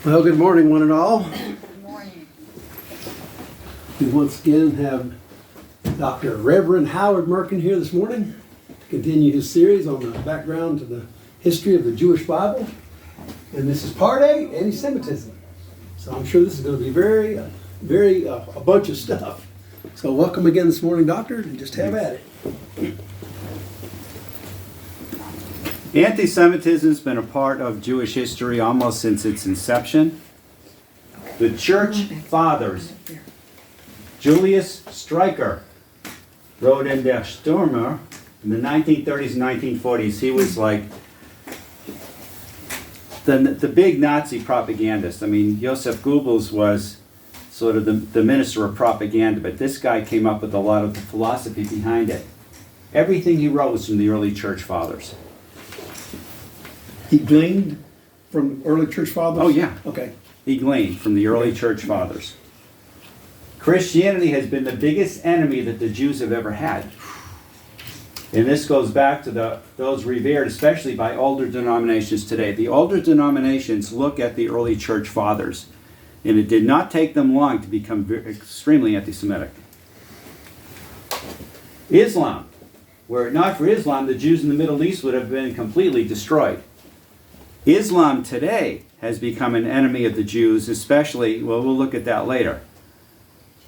Well, good morning, one and all. Good morning. We once again have Dr. Reverend Howard Merkin here this morning to continue his series on the background to the history of the Jewish Bible. And this is part 8, Antisemitism. So I'm sure this is going to be a bunch of stuff. So welcome again this morning, Doctor, and just have at it. Anti-Semitism has been a part of Jewish history almost since its inception. The Church Fathers, Julius Streicher, wrote in Der Stürmer in the 1930s and 1940s. He was like the big Nazi propagandist. I mean, Joseph Goebbels was sort of the minister of propaganda, but this guy came up with a lot of the philosophy behind it. Everything he wrote was from the early Church Fathers. He gleaned from early church fathers? Oh, yeah. Okay. He gleaned from the early Church Fathers. Christianity has been the biggest enemy that the Jews have ever had. And this goes back to those revered, especially by older denominations today. The older denominations look at the early Church Fathers, and it did not take them long to become extremely anti-Semitic. Islam. Were it not for Islam, the Jews in the Middle East would have been completely destroyed. Islam today has become an enemy of the Jews, especially, well, we'll look at that later,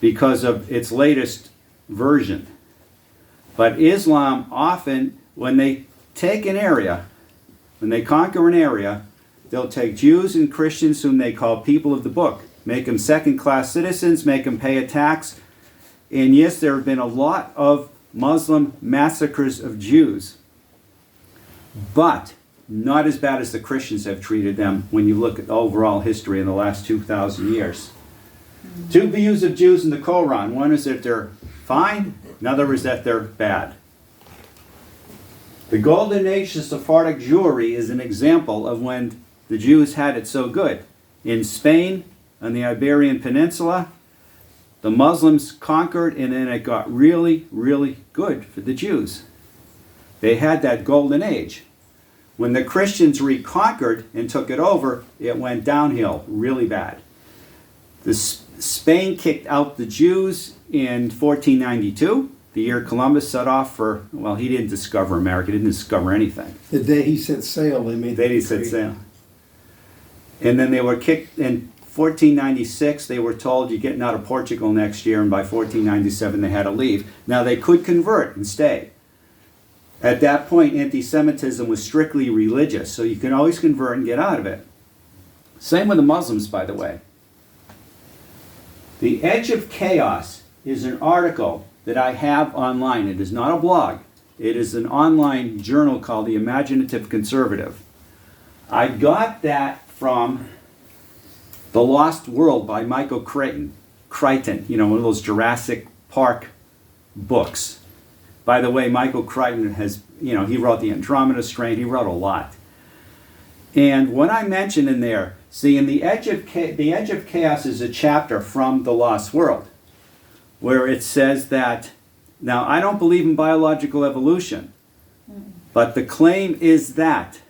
because of its latest version. But Islam often, when they take an area, when they conquer an area, they'll take Jews and Christians whom they call people of the book, make them second-class citizens, make them pay a tax. And yes, there have been a lot of Muslim massacres of Jews, but not as bad as the Christians have treated them when you look at overall history in the last 2,000 years. Two views of Jews in the Quran. One is that they're fine, another is that they're bad. The Golden Age of Sephardic Jewry is an example of when the Jews had it so good. In Spain, on the Iberian Peninsula, the Muslims conquered, and then it got really, really good for the Jews. They had that golden age. When the Christians reconquered and took it over, it went downhill really bad. Spain kicked out the Jews in 1492, the year Columbus set off for, well, he didn't discover America, he didn't discover anything. The day he set sail, they made The day he set sail. And then they were kicked in 1496, they were told you're getting out of Portugal next year, and by 1497 they had to leave. Now they could convert and stay. At that point, anti-Semitism was strictly religious, so you can always convert and get out of it. Same with the Muslims, by the way. The Edge of Chaos is an article that I have online. It is not a blog. It is an online journal called The Imaginative Conservative. I got that from The Lost World by Michael Crichton, one of those Jurassic Park books. By the way, Michael Crichton has, he wrote the Andromeda Strain, he wrote a lot. And what I mentioned in there, see, in the Edge of Chaos is a chapter from The Lost World, where it says that, now I don't believe in biological evolution, but the claim is that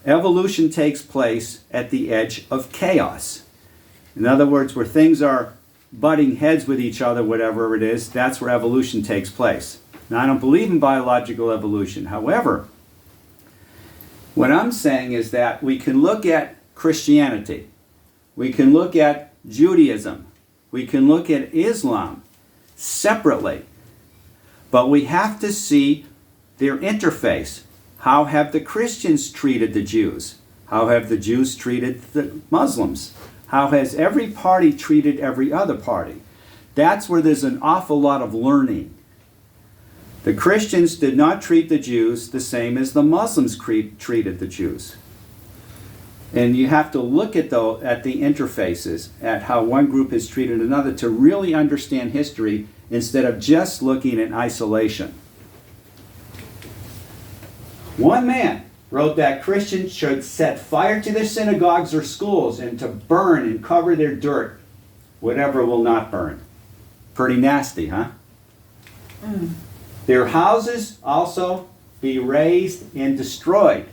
evolution takes place at the edge of chaos. In other words, where things are butting heads with each other, whatever it is, that's where evolution takes place. Now, I don't believe in biological evolution. However, what I'm saying is that we can look at Christianity, we can look at Judaism, we can look at Islam separately, but we have to see their interface. How have the Christians treated the Jews? How have the Jews treated the Muslims? How has every party treated every other party? That's where there's an awful lot of learning. The Christians did not treat the Jews the same as the Muslims treated the Jews. And you have to look at the interfaces, at how one group has treated another to really understand history instead of just looking in isolation. One man wrote that Christians should set fire to their synagogues or schools and to burn and cover their dirt, whatever will not burn. Pretty nasty, huh? Their houses also be razed and destroyed.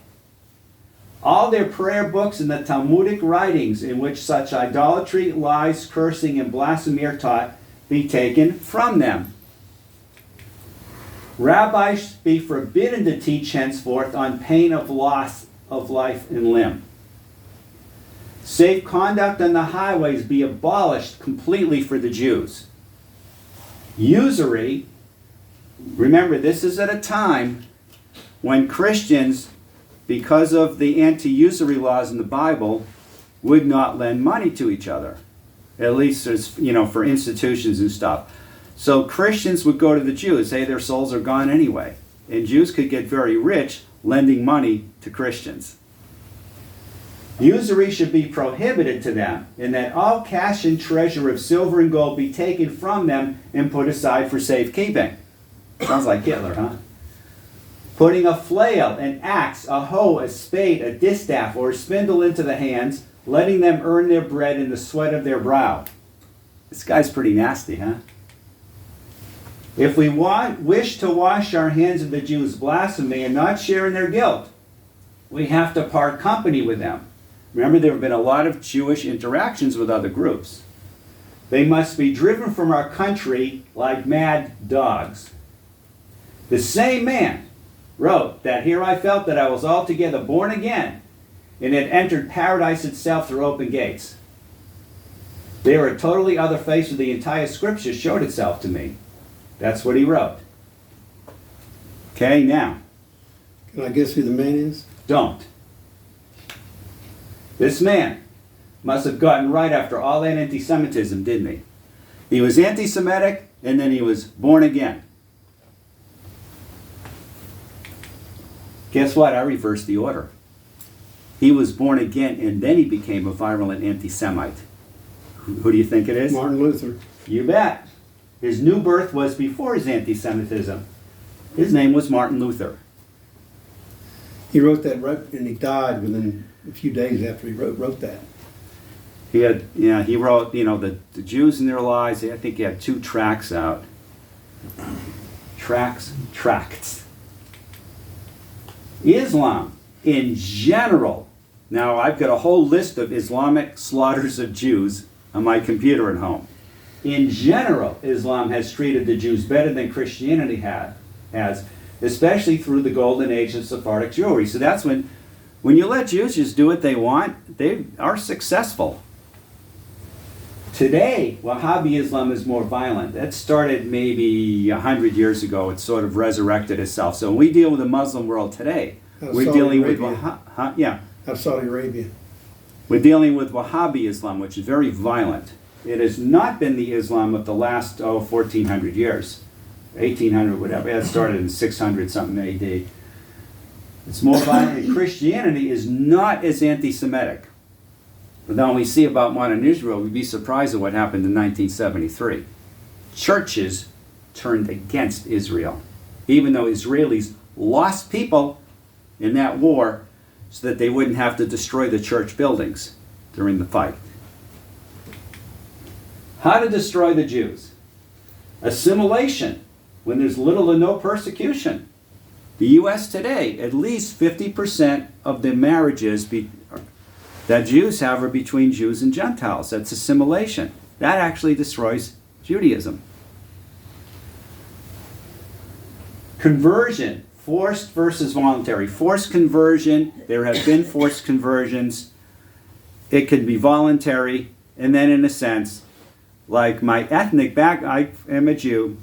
All their prayer books and the Talmudic writings in which such idolatry, lies, cursing, and blasphemy are taught be taken from them. Rabbis be forbidden to teach henceforth on pain of loss of life and limb. Safe conduct on the highways be abolished completely for the Jews. Usury, remember this is at a time when Christians, because of the anti-usury laws in the Bible, would not lend money to each other. At least as, for institutions and stuff. So Christians would go to the Jews, hey, their souls are gone anyway. And Jews could get very rich lending money to Christians. Usury should be prohibited to them, and that all cash and treasure of silver and gold be taken from them and put aside for safekeeping. Sounds like Hitler, huh? Putting a flail, an axe, a hoe, a spade, a distaff, or a spindle into the hands, letting them earn their bread in the sweat of their brow. This guy's pretty nasty, huh? If we wish to wash our hands of the Jews' blasphemy and not share in their guilt, we have to part company with them. Remember, there have been a lot of Jewish interactions with other groups. They must be driven from our country like mad dogs. The same man wrote that here I felt that I was altogether born again and had entered paradise itself through open gates. There a totally other face of the entire scripture showed itself to me. That's what he wrote. Okay, now. Can I guess who the man is? Don't. This man must have gotten right after all that anti-Semitism, didn't he? He was anti-Semitic, and then he was born again. Guess what? I reversed the order. He was born again, and then he became a virulent anti-Semite. Who do you think it is? Martin Luther. You bet. His new birth was before his anti-Semitism. His name was Martin Luther. He wrote that right, and he died within a few days after he wrote that. He wrote, the Jews and their lies. I think he had 2 tracts out. Tracts. Islam, in general. Now, I've got a whole list of Islamic slaughters of Jews on my computer at home. In general, Islam has treated the Jews better than Christianity has, especially through the golden age of Sephardic Jewry. So that's when you let Jews just do what they want, they are successful. Today, Wahhabi Islam is more violent. That started maybe 100 years ago. It sort of resurrected itself. So when we deal with the Muslim world today, we're dealing with Saudi Arabia. We're dealing with Wahhabi Islam, which is very violent. It has not been the Islam of the last 1400 years, 1800, whatever. It started in 600 something AD. It's more violent. And Christianity is not as anti-Semitic. But now when we see about modern Israel, we'd be surprised at what happened in 1973. Churches turned against Israel, even though Israelis lost people in that war so that they wouldn't have to destroy the church buildings during the fight. How to destroy the Jews? Assimilation, when there's little or no persecution. The U.S. today, at least 50% of the marriages that Jews have are between Jews and Gentiles. That's assimilation. That actually destroys Judaism. Conversion, forced versus voluntary. Forced conversion, there have been forced conversions. It can be voluntary, and then in a sense, like my ethnic I am a Jew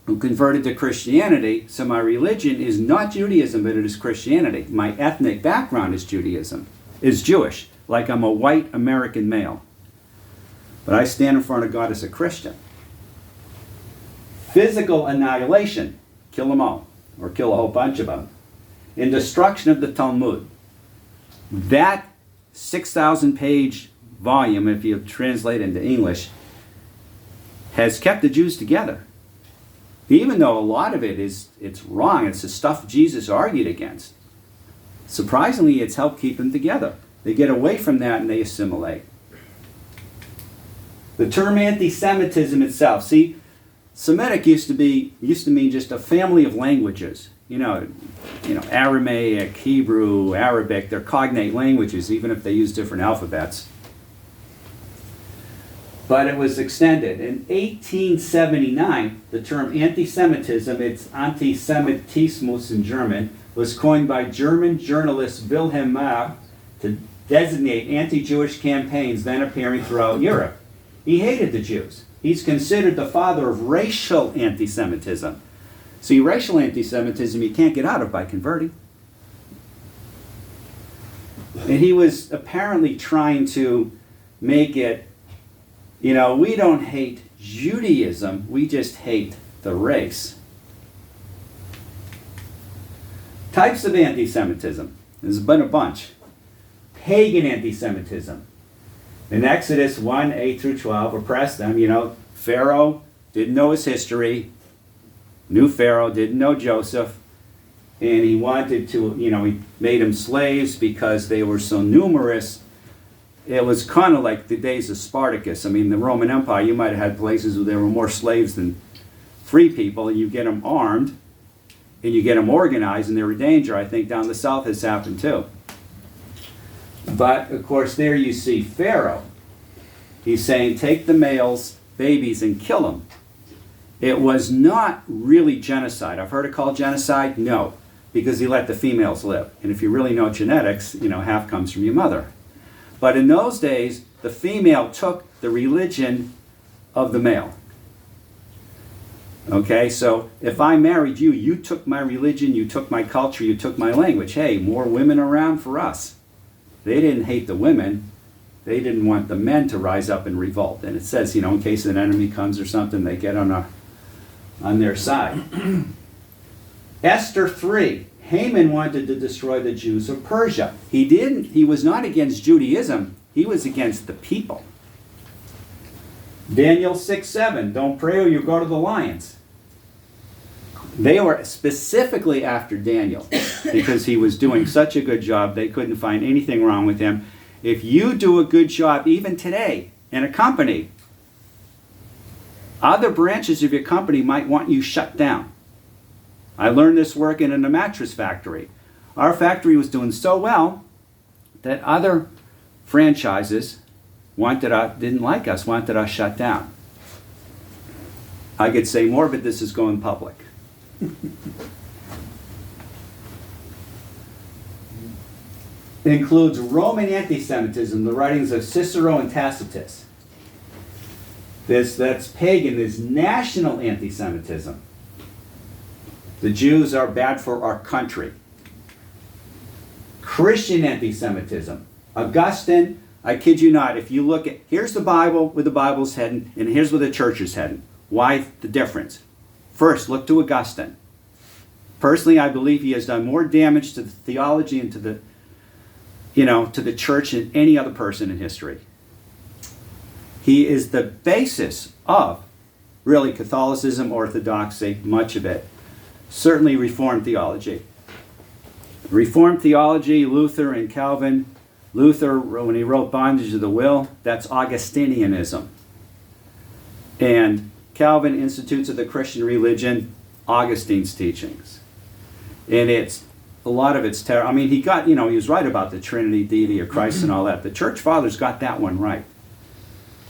who converted to Christianity, so my religion is not Judaism, but it is Christianity. My ethnic background is Jewish, like I'm a white American male. But I stand in front of God as a Christian. Physical annihilation, kill them all, or kill a whole bunch of them. And destruction of the Talmud. That 6,000 page volume, if you translate it into English, has kept the Jews together. Even though a lot of it's wrong, it's the stuff Jesus argued against. Surprisingly, it's helped keep them together. They get away from that and they assimilate. The term anti-Semitism itself, see, Semitic used to mean just a family of languages. Aramaic, Hebrew, Arabic, they're cognate languages, even if they use different alphabets. But it was extended. In 1879, the term anti-Semitism, it's Antisemitismus in German, was coined by German journalist Wilhelm Marr to designate anti-Jewish campaigns then appearing throughout Europe. He hated the Jews. He's considered the father of racial anti-Semitism. See, racial anti-Semitism you can't get out of by converting. And he was apparently trying to make it, we don't hate Judaism, we just hate the race. Types of anti-Semitism. There's been a bunch. Pagan anti-Semitism. In Exodus 1, 8 through 12, oppressed them. Pharaoh didn't know his history. Knew Pharaoh, didn't know Joseph. And he wanted to, he made them slaves because they were so numerous. It was kind of like the days of Spartacus. The Roman Empire, you might have had places where there were more slaves than free people, and you get them armed, and you get them organized, and they're a danger. I think down the south has happened too. But, of course, there you see Pharaoh. He's saying, take the males, babies, and kill them. It was not really genocide. I've heard it called genocide. No, because he let the females live. And if you really know genetics, half comes from your mother. But in those days, the female took the religion of the male. Okay, so if I married you, you took my religion, you took my culture, you took my language. Hey, more women around for us. They didn't hate the women. They didn't want the men to rise up and revolt. And it says, in case an enemy comes or something, they get on their side. Esther 3. Haman wanted to destroy the Jews of Persia. He was not against Judaism. He was against the people. Daniel 6:7. Don't pray or you go to the lions. They were specifically after Daniel because he was doing such a good job, they couldn't find anything wrong with him. If you do a good job, even today, in a company, other branches of your company might want you shut down. I learned this working in a mattress factory. Our factory was doing so well that other franchises didn't like us, wanted us shut down. I could say more, but this is going public. It includes Roman anti-Semitism, the writings of Cicero and Tacitus. That's pagan. There's national anti-Semitism. The Jews are bad for our country. Christian anti-Semitism. Augustine, I kid you not, if you look at, here's the Bible where the Bible's heading, and here's where the church is heading. Why the difference? First, look to Augustine. Personally, I believe he has done more damage to the theology and to the church than any other person in history. He is the basis of, really, Catholicism, Orthodoxy, much of it. Certainly Reformed theology. Reformed theology, Luther and Calvin. Luther, when he wrote Bondage of the Will, that's Augustinianism. And Calvin, Institutes of the Christian Religion, Augustine's teachings. And a lot of it's terrible. He was right about the Trinity, deity of Christ and all that. The church fathers got that one right.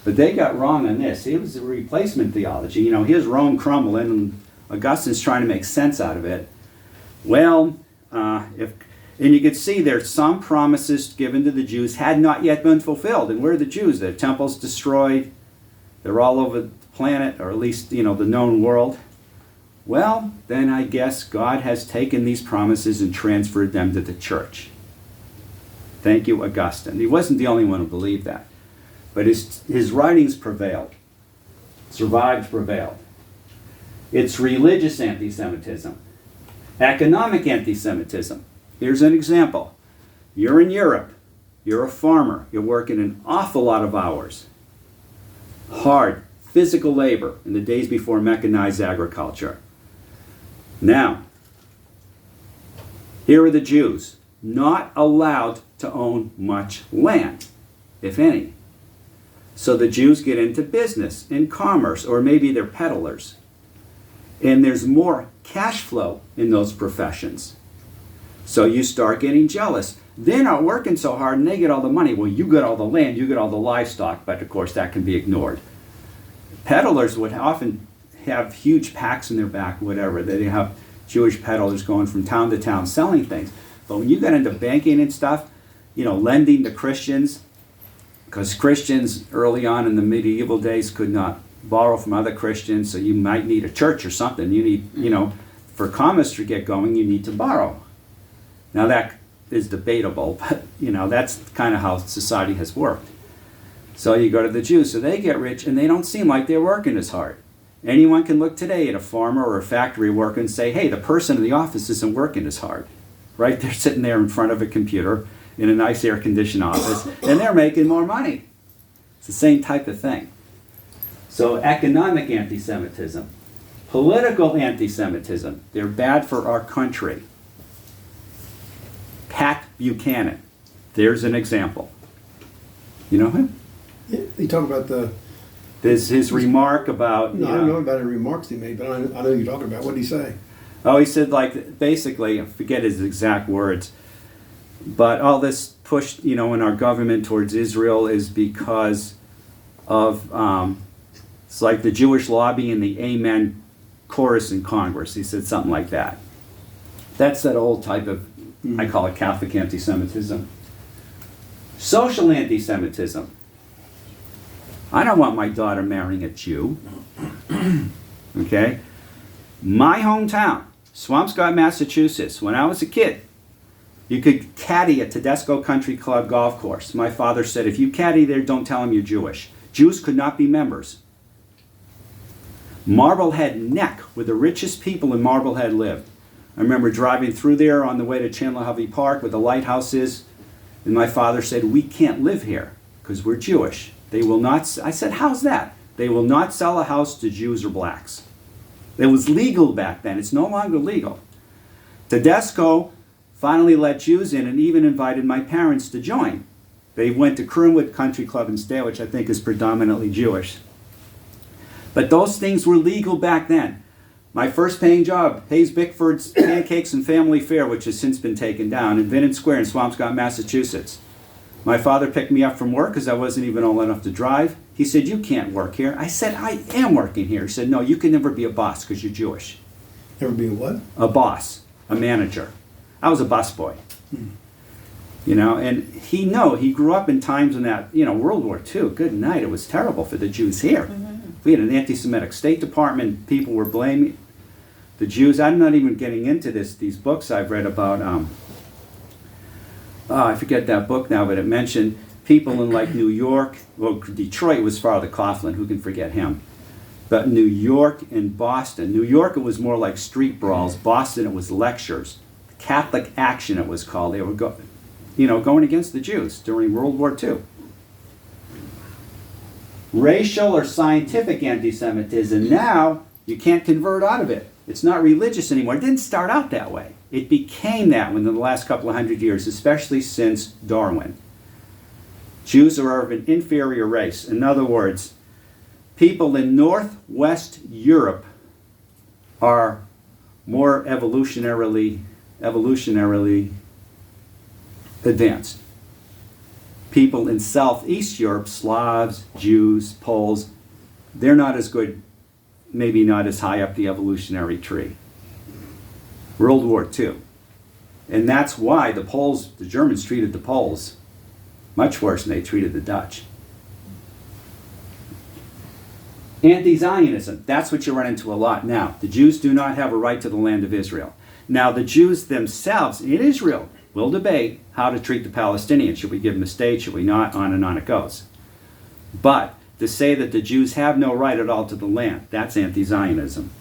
But they got wrong on this. It was a replacement theology. Here's Rome crumbling, and Augustine's trying to make sense out of it. Well, and you can see there's some promises given to the Jews had not yet been fulfilled. And where are the Jews? Their temples destroyed. They're all over the planet, or at least, the known world. Well, then I guess God has taken these promises and transferred them to the church. Thank you, Augustine. He wasn't the only one who believed that. But his writings prevailed. Prevailed. It's religious anti-Semitism. Economic anti-Semitism. Here's an example. You're in Europe. You're a farmer. You're working an awful lot of hours. Hard, physical labor in the days before mechanized agriculture. Now, here are the Jews, not allowed to own much land, if any. So the Jews get into business, in commerce, or maybe they're peddlers. And there's more cash flow in those professions. So you start getting jealous. They're not working so hard and they get all the money. Well, you get all the land, you get all the livestock, but of course that can be ignored. Peddlers would often have huge packs in their back, whatever. They have Jewish peddlers going from town to town selling things. But when you get into banking and stuff, lending to Christians, because Christians early on in the medieval days could not borrow from other Christians, so you might need a church or something. You need, for commerce to get going, you need to borrow. Now that is debatable, but that's kind of how society has worked. So you go to the Jews, so they get rich and they don't seem like they're working as hard. Anyone can look today at a farmer or a factory worker and say, hey, the person in the office isn't working as hard. Right? They're sitting there in front of a computer in a nice air-conditioned office and they're making more money. It's the same type of thing. So economic anti-Semitism, political anti-Semitism, they're bad for our country. Pat Buchanan, there's an example. You know him? Yeah, you talk about the... There's his remark about... No, I don't know about the remarks he made, but I know you're talking about. What did he say? Oh, he said, basically, I forget his exact words, but all this push, in our government towards Israel is because of, it's like the Jewish lobby and the Amen chorus in Congress. He said something like that. That's that old type of, I call it Catholic anti-Semitism. Social anti-Semitism. I don't want my daughter marrying a Jew. Okay? My hometown, Swampscott, Massachusetts, when I was a kid, you could caddy at Tedesco Country Club golf course. My father said, if you caddy there, don't tell them you're Jewish. Jews could not be members. Marblehead Neck, where the richest people in Marblehead lived. I remember driving through there on the way to Chandler Hovey Park, where the lighthouse is, and my father said, we can't live here because we're Jewish. They will not, I said, how's that? They will not sell a house to Jews or blacks. It was legal back then. It's no longer legal. Tedesco finally let Jews in and even invited my parents to join. They went to Kernwood Country Club instead, which I think is predominantly Jewish. But those things were legal back then. My first paying job, Hayes Bickford's Pancakes and Family Fare, which has since been taken down, in Vinton Square in Swampscott, Massachusetts. My father picked me up from work because I wasn't even old enough to drive. He said, you can't work here. I said, I am working here. He said, no, you can never be a boss because you're Jewish. Never be a what? A boss, a manager. I was a busboy. And he grew up in times when that, World War II, good night, it was terrible for the Jews here. We had an anti-Semitic State Department. People were blaming the Jews. I'm not even getting into these books I've read about, I forget that book now, but it mentioned people in New York, Detroit was Father Coughlin, who can forget him? But New York and Boston. New York, it was more like street brawls. Boston, it was lectures. Catholic Action, it was called. They were going against the Jews during World War II. Racial or scientific anti-Semitism, now you can't convert out of it. It's not religious anymore. It didn't start out that way. It became that within the last couple of hundred years, especially since Darwin. Jews are of an inferior race. In other words, people in Northwest Europe are more evolutionarily advanced. People in Southeast Europe, Slavs, Jews, Poles, they're not as good, maybe not as high up the evolutionary tree. World War II. And that's why the Germans treated the Poles much worse than they treated the Dutch. Anti-Zionism, that's what you run into a lot now. The Jews do not have a right to the land of Israel. Now the Jews themselves in Israel will debate how to treat the Palestinians. Should we give them a state? Should we not? On and on it goes. But to say that the Jews have no right at all to the land, that's anti-Zionism.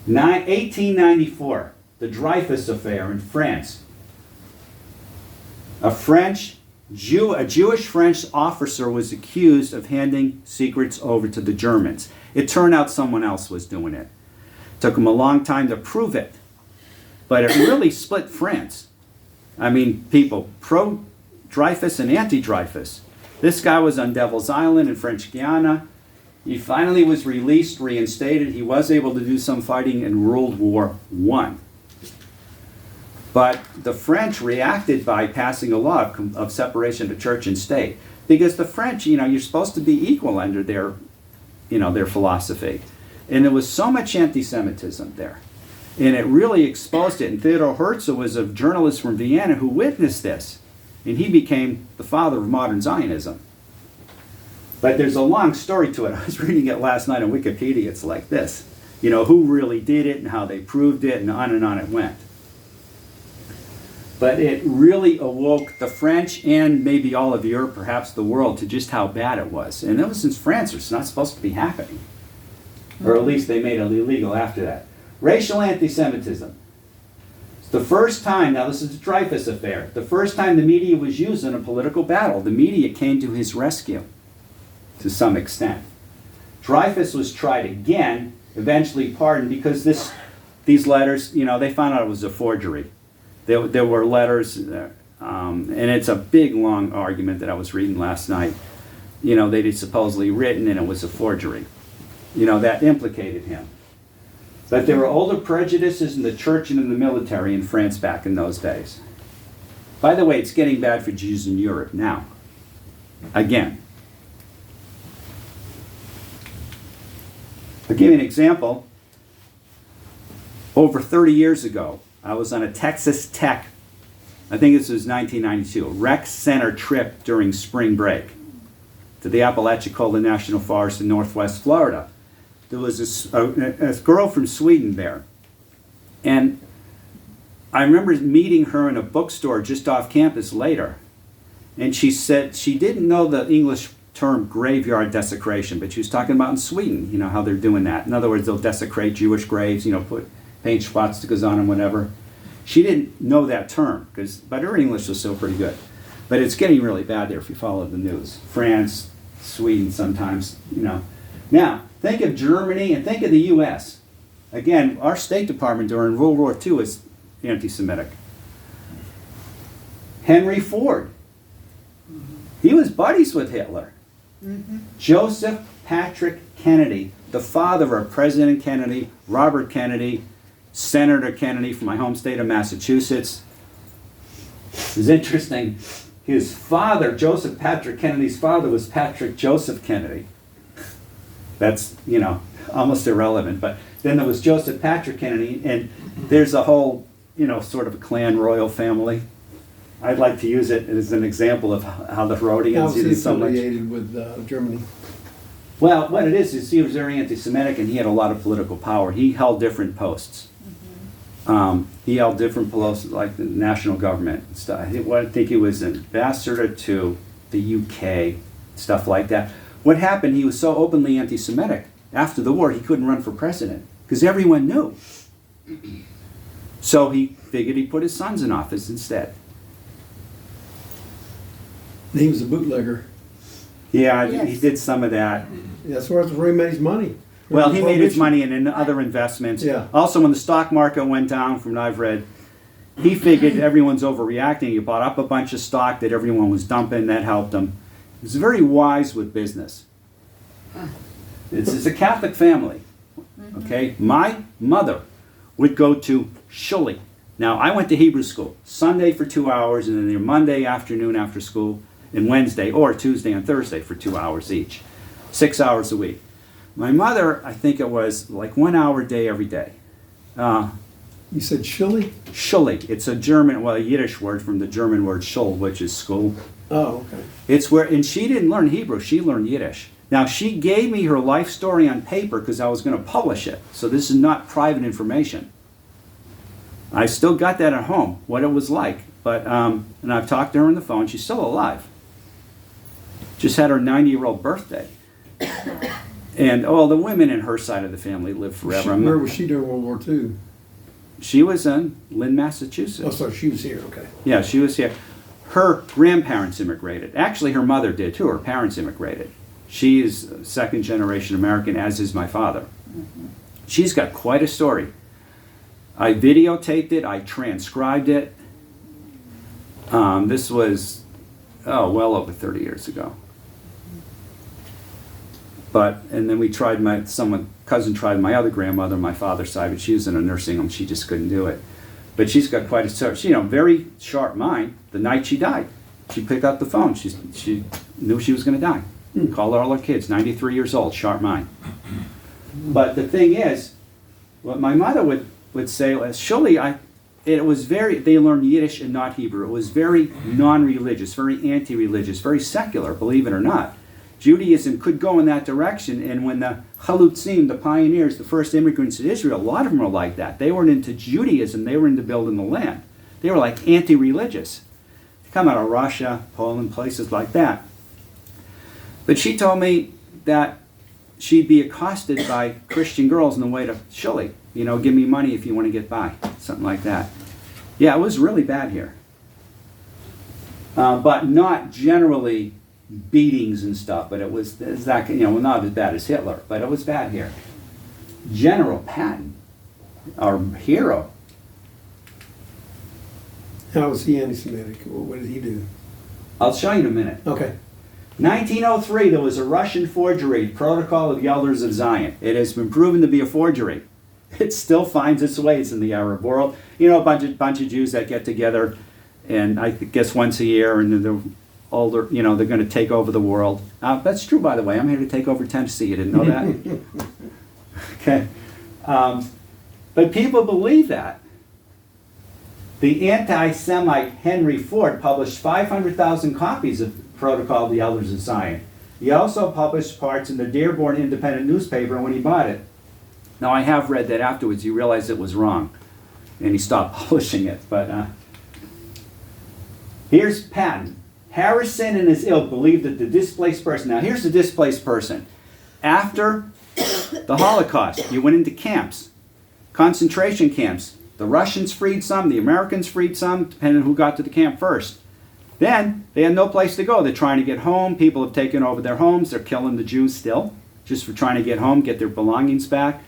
1894, the Dreyfus Affair in France. A Jewish French officer was accused of handing secrets over to the Germans. It turned out someone else was doing it. Took them a long time to prove it. But it really split France. I mean, people pro-Dreyfus and anti-Dreyfus. This guy was on Devil's Island in French Guiana. He finally was released, reinstated. He was able to do some fighting in World War I. But the French reacted by passing a law of separation of church and state. Because the French, you're supposed to be equal under their, their philosophy. And there was so much anti-Semitism there. And it really exposed it. And Theodor Herzl was a journalist from Vienna who witnessed this. And he became the father of modern Zionism. But there's a long story to it. I was reading it last night on Wikipedia. It's like this. Who really did it and how they proved it, and on it went. But it really awoke the French and maybe all of Europe, perhaps the world, to just how bad it was. And ever since France, it's not supposed to be happening. Or at least they made it illegal after that. Racial anti-Semitism. It's the first time, now this is the Dreyfus affair, the first time the media was used in a political battle. The media came to his rescue to some extent. Dreyfus was tried again, eventually pardoned, because these letters, they found out it was a forgery. There were letters, and it's a big, long argument that I was reading last night. They'd supposedly written, and it was a forgery. That implicated him. But there were older prejudices in the church and in the military in France back in those days. By the way, it's getting bad for Jews in Europe now. Again. I'll give you an example. Over 30 years ago, I was on a Texas Tech, I think this was 1992, rec center trip during spring break to the Apalachicola National Forest in Northwest Florida. There was a girl from Sweden there. And I remember meeting her in a bookstore just off campus later. And she said she didn't know the English term graveyard desecration, but she was talking about in Sweden, how they're doing that. In other words, they'll desecrate Jewish graves, put paint swastikas on them, whatever. She didn't know that term, but her English was still pretty good. But it's getting really bad there if you follow the news. France, Sweden sometimes, Now, think of Germany and think of the U.S. Again, our State Department during World War II was anti-Semitic. Henry Ford. He was buddies with Hitler. Joseph Patrick Kennedy, the father of President Kennedy, Robert Kennedy, Senator Kennedy from my home state of Massachusetts. It's interesting. His father, Joseph Patrick Kennedy's father, was Patrick Joseph Kennedy. That's, almost irrelevant. But then there was Joseph Patrick Kennedy, and there's a whole, sort of a clan royal family. I'd like to use it as an example of how the Herodians did so much. Affiliated with Germany. Well, what it is he was very anti-Semitic, and he had a lot of political power. He held different posts. He held different posts, like the national government and stuff. I think he was an ambassador to the UK, stuff like that. What happened, he was so openly anti-Semitic, after the war, he couldn't run for president, because everyone knew. So he figured he'd put his sons in office instead. He was a bootlegger. Yeah, Yes. he did some of that. That's where he made his money. Well, he made his money in other investments. Yeah. Also, when the stock market went down, from what I've read, he figured everyone's overreacting. He bought up a bunch of stock that everyone was dumping. That helped him. He was very wise with business. It's a Catholic family. Okay? My mother would go to shul. Now, I went to Hebrew school. Sunday for 2 hours, and then Monday afternoon after school, and Wednesday, or Tuesday and Thursday for 2 hours each. 6 hours a week. My mother, I think it was like 1 hour a day every day. You said Chile? Schule. It's a German, a Yiddish word from the German word Schul, which is school. Oh, okay. It's where, and she didn't learn Hebrew, she learned Yiddish. Now, she gave me her life story on paper because I was going to publish it. So this is not private information. I still got that at home, what it was like. But, and I've talked to her on the phone, she's still alive. Just had her 90-year-old birthday. And, the women in her side of the family lived forever. Where was she during World War II? She was in Lynn, Massachusetts. Oh, so she was here, okay. Yeah, she was here. Her grandparents immigrated. Actually, her mother did too. Her parents immigrated. She is second generation American, as is my father. She's got quite a story. I videotaped it. I transcribed it. This was, well over 30 years ago. And then we tried cousin tried my other grandmother, my father's side, but she was in a nursing home. She just couldn't do it. But she's got quite a, very sharp mind. The night she died, she picked up the phone. She knew she was going to die. Called all her kids, 93 years old, sharp mind. But the thing is, what my mother would say was, surely they learned Yiddish and not Hebrew. It was very non-religious, very anti-religious, very secular, believe it or not. Judaism could go in that direction, and when the Chalutzim, the pioneers, the first immigrants to Israel, a lot of them were like that. They weren't into Judaism, they were into building the land. They were like anti-religious. They come out of Russia, Poland, places like that. But she told me that she'd be accosted by Christian girls on the way to Shuli. Give me money if you want to get by. Something like that. Yeah, it was really bad here. But not generally beatings and stuff, but it was that, not as bad as Hitler, but it was bad here. General Patton, our hero. How was he anti-Semitic? What did he do? I'll show you in a minute. Okay. 1903, there was a Russian forgery, Protocol of the Elders of Zion. It has been proven to be a forgery. It still finds its ways in the Arab world. A bunch of Jews that get together, and I guess once a year, and they're older, they're going to take over the world. That's true, by the way. I'm here to take over Tennessee. You didn't know that? Okay. But people believe that. The anti-Semite Henry Ford published 500,000 copies of Protocol of the Elders of Zion. He also published parts in the Dearborn Independent newspaper when he bought it. Now, I have read that afterwards he realized it was wrong, and he stopped publishing it. But here's Patton. Harrison and his ilk believed that the displaced person... Now, here's the displaced person. After the Holocaust, you went into camps, concentration camps. The Russians freed some, the Americans freed some, depending on who got to the camp first. Then, they had no place to go. They're trying to get home. People have taken over their homes. They're killing the Jews still, just for trying to get home, get their belongings back.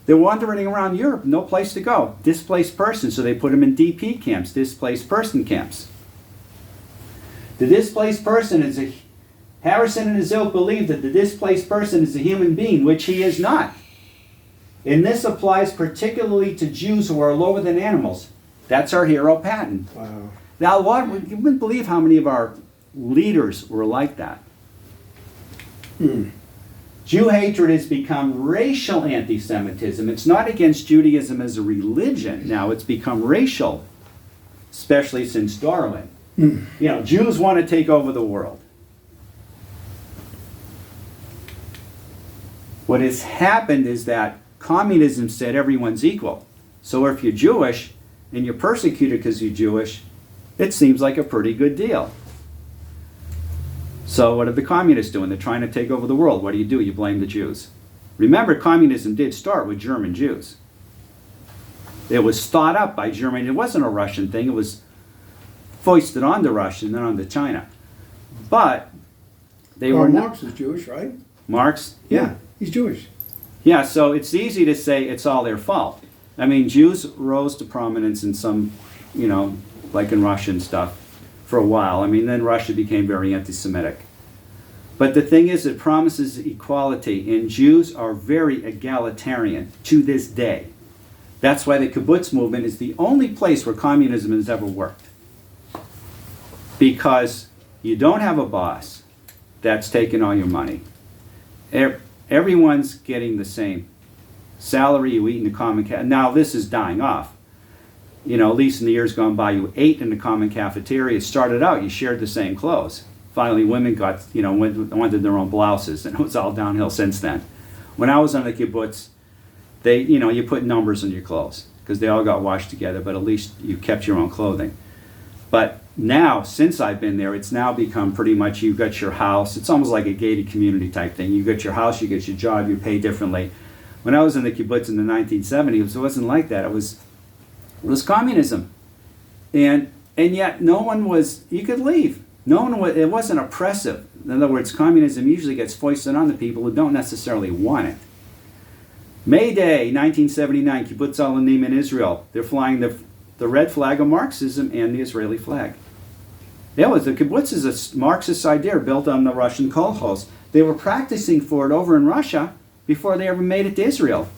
They're wandering around Europe, no place to go. Displaced persons, so they put them in DP camps, displaced person camps. The displaced person Harrison and his ilk believe that the displaced person is a human being, which he is not. And this applies particularly to Jews who are lower than animals. That's our hero, Patton. Wow. Now, you wouldn't believe how many of our leaders were like that. Jew hatred has become racial anti-Semitism. It's not against Judaism as a religion. Now, it's become racial, especially since Darwin. Jews want to take over the world. What has happened is that communism said everyone's equal. So if you're Jewish and you're persecuted because you're Jewish, it seems like a pretty good deal. So what are the communists doing? They're trying to take over the world. What do? You blame the Jews. Remember, communism did start with German Jews. It was thought up by Germany. It wasn't a Russian thing. It was foisted onto Russia and then onto China. But they were not... Marx is Jewish, right? Marx? Yeah. He's Jewish. Yeah, so it's easy to say it's all their fault. I mean, Jews rose to prominence in some, like in Russia and stuff, for a while. I mean, then Russia became very anti-Semitic. But the thing is, it promises equality, and Jews are very egalitarian to this day. That's why the kibbutz movement is the only place where communism has ever worked. Because you don't have a boss that's taking all your money. Everyone's getting the same salary. You eat in the common cafeteria. Now this is dying off. At least in the years gone by, you ate in the common cafeteria. It started out, you shared the same clothes. Finally, women got, wanted their own blouses, and it was all downhill since then. When I was on the kibbutz, you put numbers on your clothes because they all got washed together, but at least you kept your own clothing. But now, since I've been there, it's now become pretty much you've got your house. It's almost like a gated community type thing. You got your house, you get your job, you pay differently. When I was in the kibbutz in the 1970s, it wasn't like that. It was communism. And yet no one was, you could leave. No one was, it wasn't oppressive. In other words, communism usually gets foisted on the people who don't necessarily want it. May Day, 1979, Kibbutz Alanim in Israel. They're flying the red flag of Marxism and the Israeli flag. The kibbutz is a Marxist idea built on the Russian kolkhoz. They were practicing for it over in Russia before they ever made it to Israel.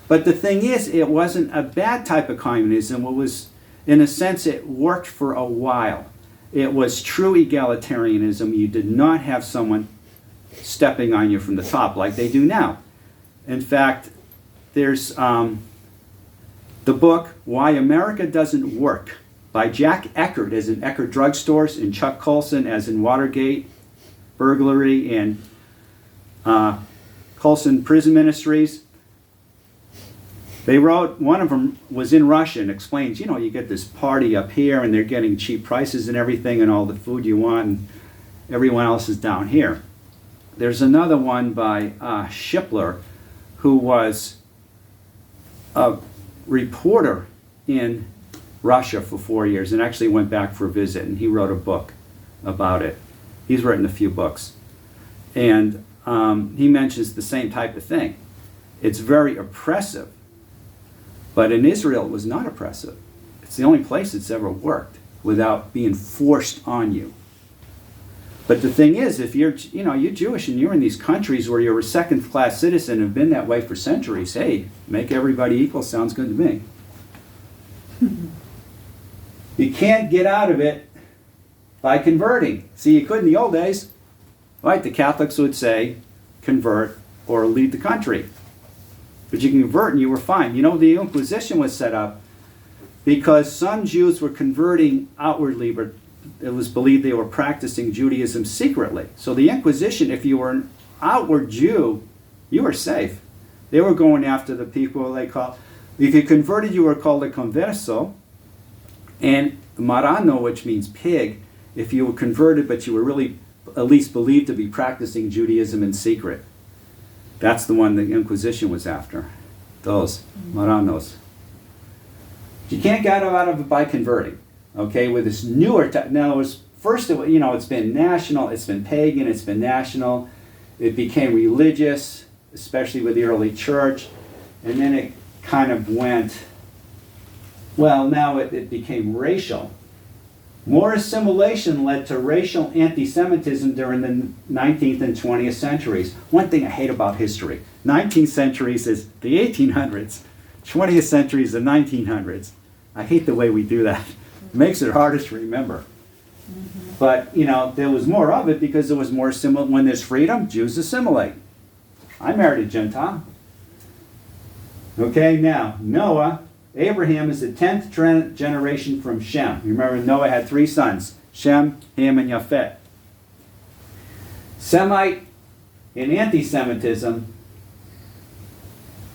But the thing is, it wasn't a bad type of communism. It was, in a sense, it worked for a while. It was true egalitarianism. You did not have someone stepping on you from the top like they do now. In fact, there's the book, Why America Doesn't Work, by Jack Eckert, as in Eckert Drugstores, and Chuck Colson, as in Watergate, burglary, and Colson Prison Ministries. They wrote, one of them was in Russia and explains, you know, you get this party up here and they're getting cheap prices and everything and all the food you want, and everyone else is down here. There's another one by Shipler, who was a reporter in Russia for 4 years and actually went back for a visit, and he wrote a book about it. He's written a few books. And he mentions the same type of thing. It's very oppressive. But in Israel, it was not oppressive. It's the only place it's ever worked without being forced on you. But the thing is, if you're Jewish and you're in these countries where you're a second-class citizen and have been that way for centuries, hey, make everybody equal sounds good to me. You can't get out of it by converting. See, you could in the old days. Right? The Catholics would say, convert or leave the country. But you can convert and you were fine. You know, the Inquisition was set up because some Jews were converting outwardly, but it was believed they were practicing Judaism secretly. So the Inquisition, if you were an outward Jew, you were safe. They were going after the people they call, if you converted, you were called a converso, and marano, which means pig, if you were converted but you were really at least believed to be practicing Judaism in secret. That's the one the Inquisition was after. Those maranos. You can't get out of it by converting. Okay, with this newer, now it was first, it's been national, it's been pagan, it's been national. It became religious, especially with the early church, and then it kind of went. Well, now it became racial. More assimilation led to racial anti-Semitism during the 19th and 20th centuries. One thing I hate about history, 19th centuries is the 1800s, 20th century is the 1900s. I hate the way we do that. It makes it harder to remember. But, there was more of it because there was more assimilation. When there's freedom, Jews assimilate. I married a Gentile. Okay, now, Noah, Abraham is the 10th generation from Shem. Remember, Noah had 3 sons, Shem, Ham, and Japhet. Semite and anti-Semitism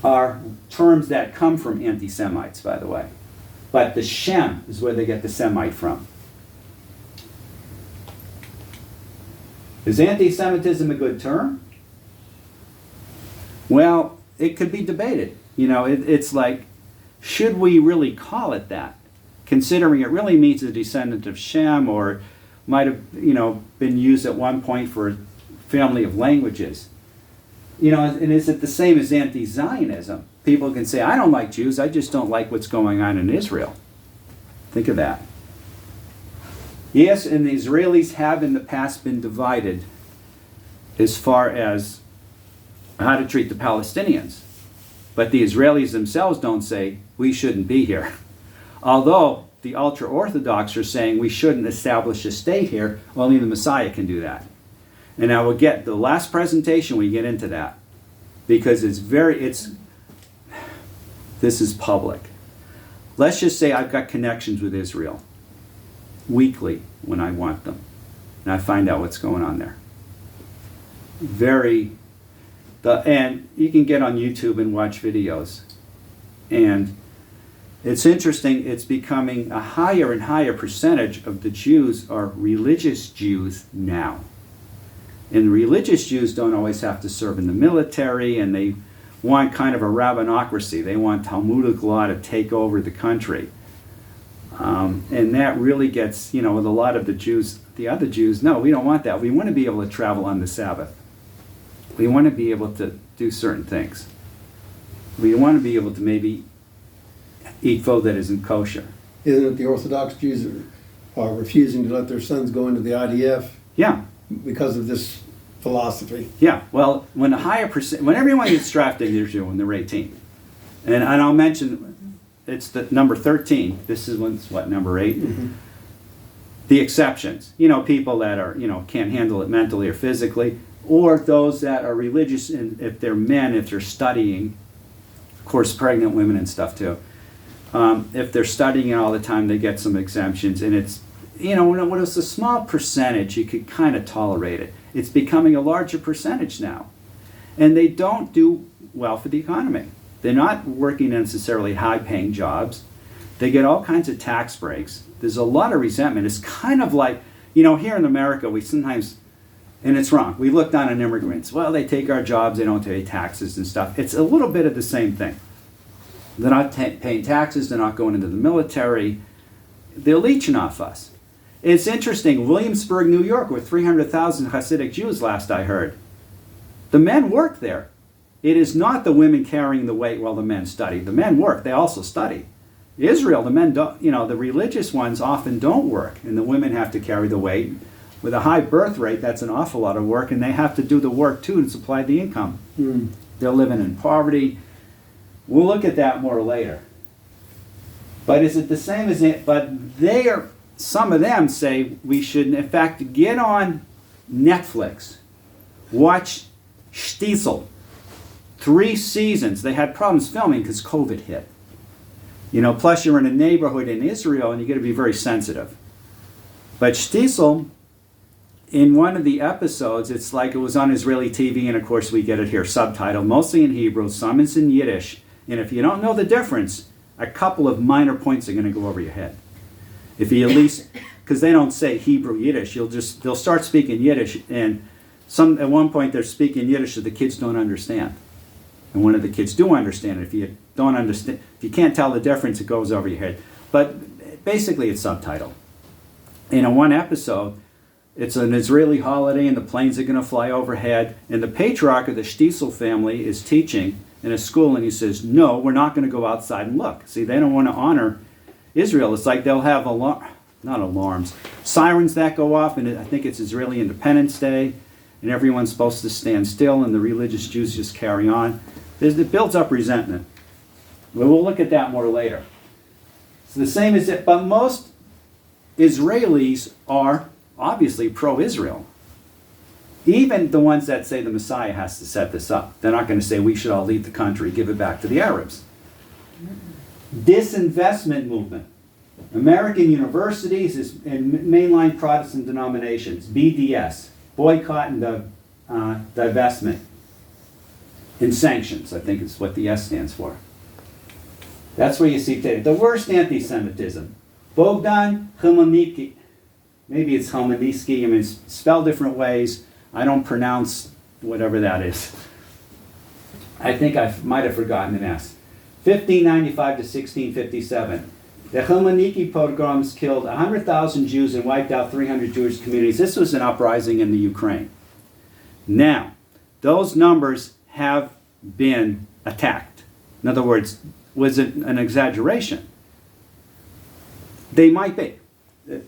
are terms that come from anti-Semites, by the way. But the Shem is where they get the Semite from. Is anti-Semitism a good term? Well, it could be debated. It's like, should we really call it that? Considering it really means a descendant of Shem, or might have, been used at one point for a family of languages. And is it the same as anti-Zionism? People can say, I don't like Jews, I just don't like what's going on in Israel. Think of that. Yes, and the Israelis have in the past been divided as far as how to treat the Palestinians. But the Israelis themselves don't say, we shouldn't be here. Although the ultra-Orthodox are saying we shouldn't establish a state here, only the Messiah can do that. And I will get, the last presentation we get into that. Because this is public. Let's just say I've got connections with Israel. Weekly, when I want them. And I find out what's going on there. And you can get on YouTube and watch videos. And it's interesting, it's becoming a higher and higher percentage of the Jews are religious Jews now. And religious Jews don't always have to serve in the military, and they want kind of a rabbinocracy. They want Talmudic law to take over the country. And that really gets, with a lot of the Jews, the other Jews, no, we don't want that. We want to be able to travel on the Sabbath. We want to be able to do certain things. We want to be able to maybe eat food that isn't kosher. Isn't it the Orthodox Jews are refusing to let their sons go into the IDF? Yeah. Because of this philosophy. Yeah, well, when when everyone gets drafted, usually when they're 18, and I'll mention, it's the number 13. This is what's what, number 8. Mm-hmm. The exceptions, you know, people that are, you know, can't handle it mentally or physically, or those that are religious, and if they're men, if they're studying, of course, pregnant women and stuff too. If they're studying all the time, they get some exemptions, and it's, you know, when it's a small percentage, you could kind of tolerate it. It's becoming a larger percentage now, and they don't do well for the economy. They're not working necessarily high-paying jobs. They get all kinds of tax breaks. There's a lot of resentment. It's kind of like, you know, here in America, we sometimes, and it's wrong, we look down on immigrants. Well, they take our jobs, they don't pay taxes and stuff. It's a little bit of the same thing. They're not paying taxes, they're not going into the military. They're leeching off us. It's interesting, Williamsburg, New York, with 300,000 Hasidic Jews, last I heard. The men work there. It is not the women carrying the weight while the men study. The men work, they also study. Israel, the men don't, you know, the religious ones often don't work, and the women have to carry the weight. With a high birth rate, that's an awful lot of work, and they have to do the work too to supply the income. Mm. They're living in poverty. We'll look at that more later. But is it the same as it? But they are, some of them say we should, in fact, get on Netflix, watch Stiesel. 3 seasons. They had problems filming because COVID hit. You know, plus you're in a neighborhood in Israel and you got to be very sensitive. But Stiesel, in one of the episodes, it's like it was on Israeli TV, and of course we get it here subtitled, mostly in Hebrew, some is in Yiddish. And if you don't know the difference, a couple of minor points are going to go over your head. If you at least, because they don't say Hebrew Yiddish, they'll start speaking Yiddish, and at one point they're speaking Yiddish that the kids don't understand. And one of the kids do understand it. If you don't understand, if you can't tell the difference, it goes over your head. But basically it's subtitled. And in one episode, it's an Israeli holiday and the planes are going to fly overhead, and the patriarch of the Stiesel family is teaching in a school, and he says, no, we're not going to go outside and look. See, they don't want to honor Israel. It's like they'll have not alarms, sirens that go off, and I think it's Israeli Independence Day, and everyone's supposed to stand still, and the religious Jews just carry on. It builds up resentment. But we'll look at that more later. It's the same as it, but most Israelis are obviously pro-Israel. Even the ones that say the Messiah has to set this up. They're not going to say we should all leave the country, give it back to the Arabs. Disinvestment movement. American universities and mainline Protestant denominations, BDS, boycott and divestment. And sanctions, I think is what the S stands for. That's where you see today. The worst anti-Semitism. Bogdan Khmelnytsky. Maybe it's Khmelnytsky, I mean, it's spelled different ways. I don't pronounce whatever that is. I think I might have forgotten an S. 1595 to 1657. The Khmelnytsky pogroms killed 100,000 Jews and wiped out 300 Jewish communities. This was an uprising in the Ukraine. Now, those numbers have been attacked. In other words, was it an exaggeration? They might be.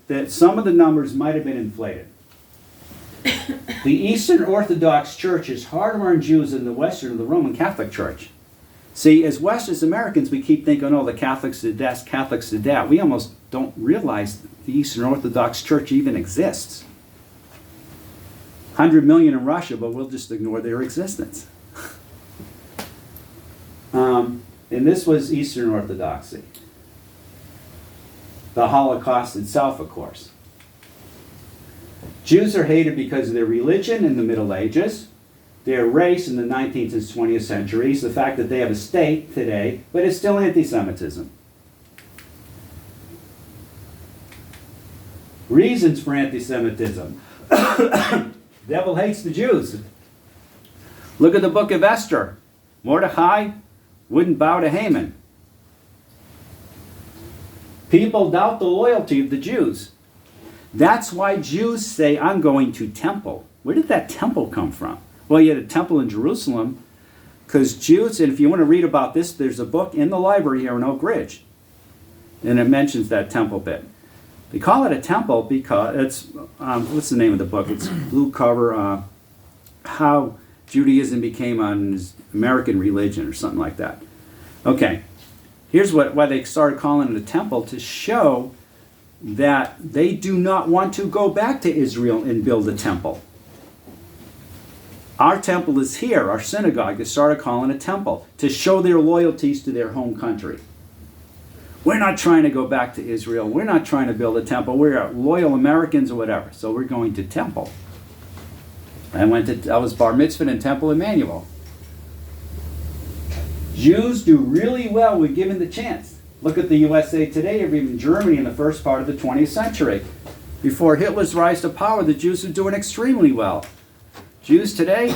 That some of the numbers might have been inflated. The Eastern Orthodox Church is harder on Jews than the Western or the Roman Catholic Church. See, as Western Americans, we keep thinking, oh, the Catholics did this, Catholics did that. We almost don't realize the Eastern Orthodox Church even exists. 100 million in Russia, but we'll just ignore their existence. And this was Eastern Orthodoxy. The Holocaust itself, of course. Jews are hated because of their religion in the Middle Ages, their race in the 19th and 20th centuries, the fact that they have a state today, but it's still anti-Semitism. Reasons for anti-Semitism. Devil hates the Jews. Look at the book of Esther. Mordecai wouldn't bow to Haman. People doubt the loyalty of the Jews. That's why Jews say, I'm going to temple. Where did that temple come from? Well, you had a temple in Jerusalem, because Jews, and if you want to read about this, there's a book in the library here in Oak Ridge, and it mentions that temple bit. They call it a temple because it's, what's the name of the book? It's blue cover, how Judaism became an American religion or something like that. Okay, here's why they started calling it a temple, to show that they do not want to go back to Israel and build a temple. Our temple is here, our synagogue. They started calling it a temple to show their loyalties to their home country. We're not trying to go back to Israel. We're not trying to build a temple. We're loyal Americans or whatever. So we're going to temple. I was bar mitzvahed in Temple Emmanuel. Jews do really well when given the chance. Look at the USA today, or even Germany in the first part of the 20th century. Before Hitler's rise to power, the Jews were doing extremely well. Jews today,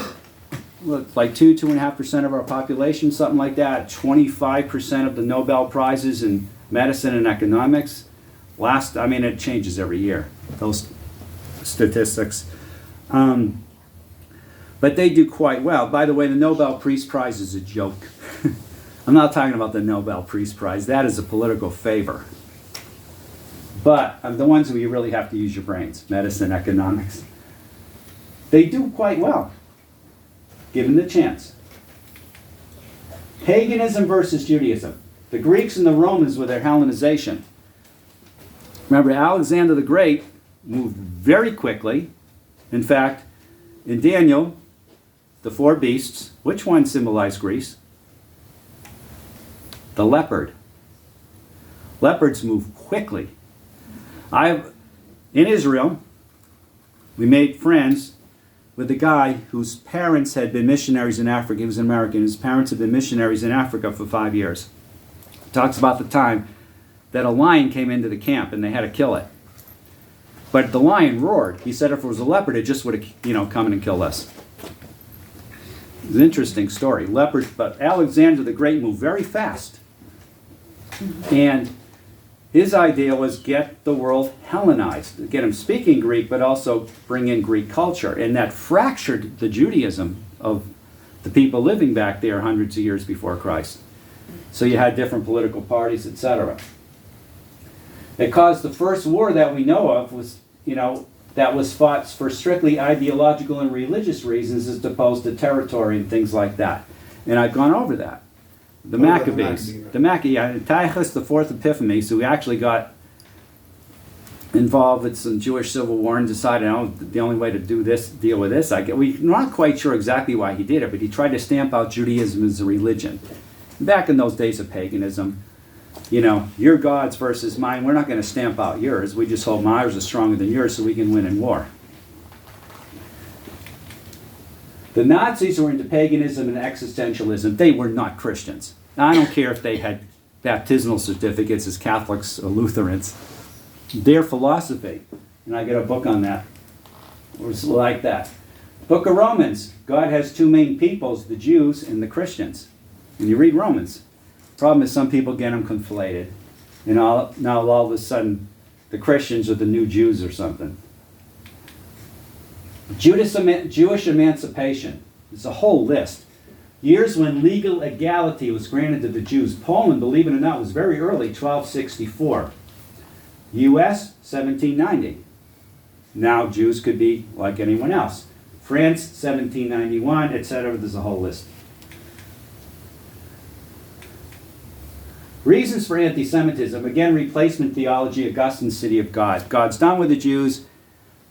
look, like 2.5% of our population, something like that. 25% of the Nobel Prizes in medicine and economics. It changes every year, those statistics. But they do quite well. By the way, the Nobel Peace Prize is a joke. I'm not talking about the Nobel Peace Prize. That is a political favor. But the ones where you really have to use your brains, medicine, economics. They do quite well, given the chance. Paganism versus Judaism. The Greeks and the Romans with their Hellenization. Remember, Alexander the Great moved very quickly. In fact, in Daniel, the four beasts, which one symbolized Greece? The leopard. Leopards move quickly. In Israel, we made friends with a guy whose parents had been missionaries in Africa. He was an American. His parents had been missionaries in Africa for 5 years. He talks about the time that a lion came into the camp and they had to kill it. But the lion roared. He said if it was a leopard, it just would have, come in and killed us. It's an interesting story. Leopards, but Alexander the Great moved very fast. And his idea was get the world Hellenized, get them speaking Greek, but also bring in Greek culture. And that fractured the Judaism of the people living back there hundreds of years before Christ. So you had different political parties, etc. It caused the first war that we know of that was fought for strictly ideological and religious reasons as opposed to territory and things like that. And I've gone over that. The Maccabees. Antiochus, the fourth Epiphany, so we actually got involved with some Jewish civil war and decided the only way to deal with this, we're not quite sure exactly why he did it, but he tried to stamp out Judaism as a religion. Back in those days of paganism, your gods versus mine, we're not going to stamp out yours. We just hold ours is stronger than yours so we can win in war. The Nazis were into paganism and existentialism. They were not Christians. Now, I don't care if they had baptismal certificates as Catholics or Lutherans. Their philosophy, and I got a book on that, was like that. Book of Romans, God has two main peoples, the Jews and the Christians. And you read Romans. Problem is some people get them conflated. And now all of a sudden, the Christians are the new Jews or something. Jewish emancipation. It's a whole list. Years when legal equality was granted to the Jews. Poland, believe it or not, was very early, 1264. U.S., 1790. Now Jews could be like anyone else. France, 1791, etc. There's a whole list. Reasons for anti-Semitism. Again, replacement theology, Augustine's city of God. God's done with the Jews.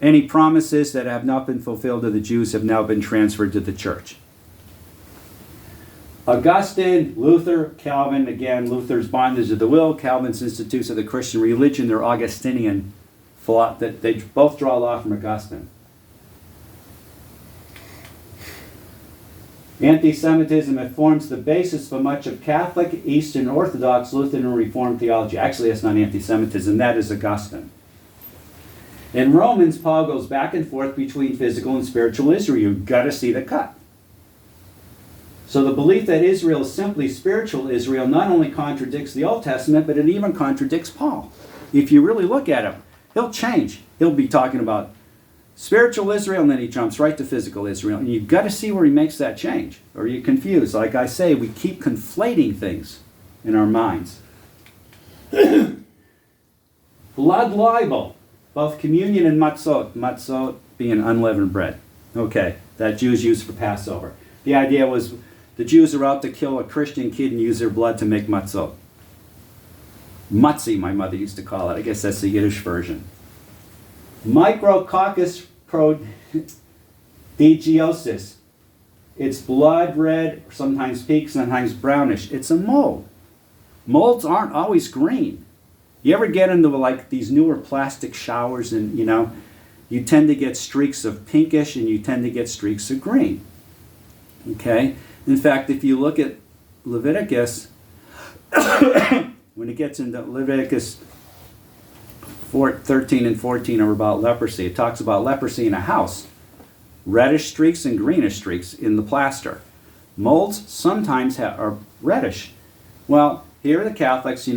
Any promises that have not been fulfilled to the Jews have now been transferred to the church. Augustine, Luther, Calvin, again, Luther's bondage of the will, Calvin's institutes of the Christian religion, they're Augustinian. They both draw law from Augustine. Anti-Semitism, it forms the basis for much of Catholic, Eastern Orthodox, Lutheran, and Reformed theology. Actually, that's not anti-Semitism, that is Augustine. In Romans, Paul goes back and forth between physical and spiritual Israel. You've got to see the cut. So the belief that Israel is simply spiritual Israel not only contradicts the Old Testament, but it even contradicts Paul. If you really look at him, he'll change. He'll be talking about spiritual Israel, and then he jumps right to physical Israel. And you've got to see where he makes that change, or you're confused. Like I say, we keep conflating things in our minds. Blood libel. Both communion and matzot. Matzot being unleavened bread. Okay, that Jews used for Passover. The idea was the Jews are out to kill a Christian kid and use their blood to make matzah. Mutzi, my mother used to call it. I guess that's the Yiddish version. Micrococcus prodigiosis. It's blood red, sometimes pink, sometimes brownish. It's a mold. Molds aren't always green. You ever get into like these newer plastic showers and you tend to get streaks of pinkish and you tend to get streaks of green. Okay? In fact, if you look at Leviticus, when it gets into Leviticus 13 and 14 are about leprosy. It talks about leprosy in a house. Reddish streaks and greenish streaks in the plaster. Molds sometimes are reddish. Well, here are the Catholics,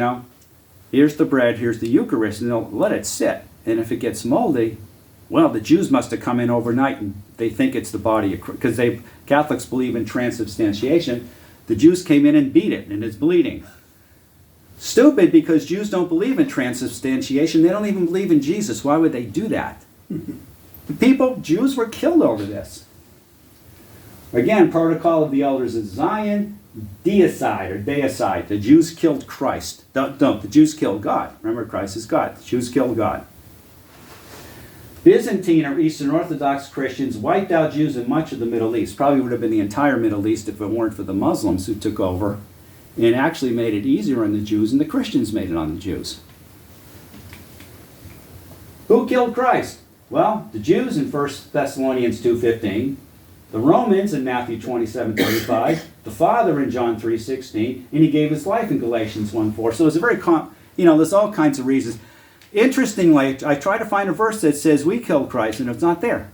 here's the bread, here's the Eucharist, and they'll let it sit. And if it gets moldy, well, the Jews must have come in overnight and they think it's the body of Christ. Because Catholics believe in transubstantiation. The Jews came in and beat it, and it's bleeding. Stupid, because Jews don't believe in transubstantiation. They don't even believe in Jesus. Why would they do that? Jews were killed over this. Again, protocol of the elders of Zion, deicide or deicide. The Jews killed Christ. Don't, the Jews killed God. Remember, Christ is God. The Jews killed God. Byzantine or Eastern Orthodox Christians wiped out Jews in much of the Middle East. Probably would have been the entire Middle East if it weren't for the Muslims who took over and actually made it easier on the Jews, and the Christians made it on the Jews. Who killed Christ? Well, the Jews in 1 Thessalonians 2:15, the Romans in Matthew 27:35, the Father in John 3:16, and he gave his life in Galatians 1:4. So it's a very, there's all kinds of reasons. Interestingly, I try to find a verse that says we killed Christ, and it's not there.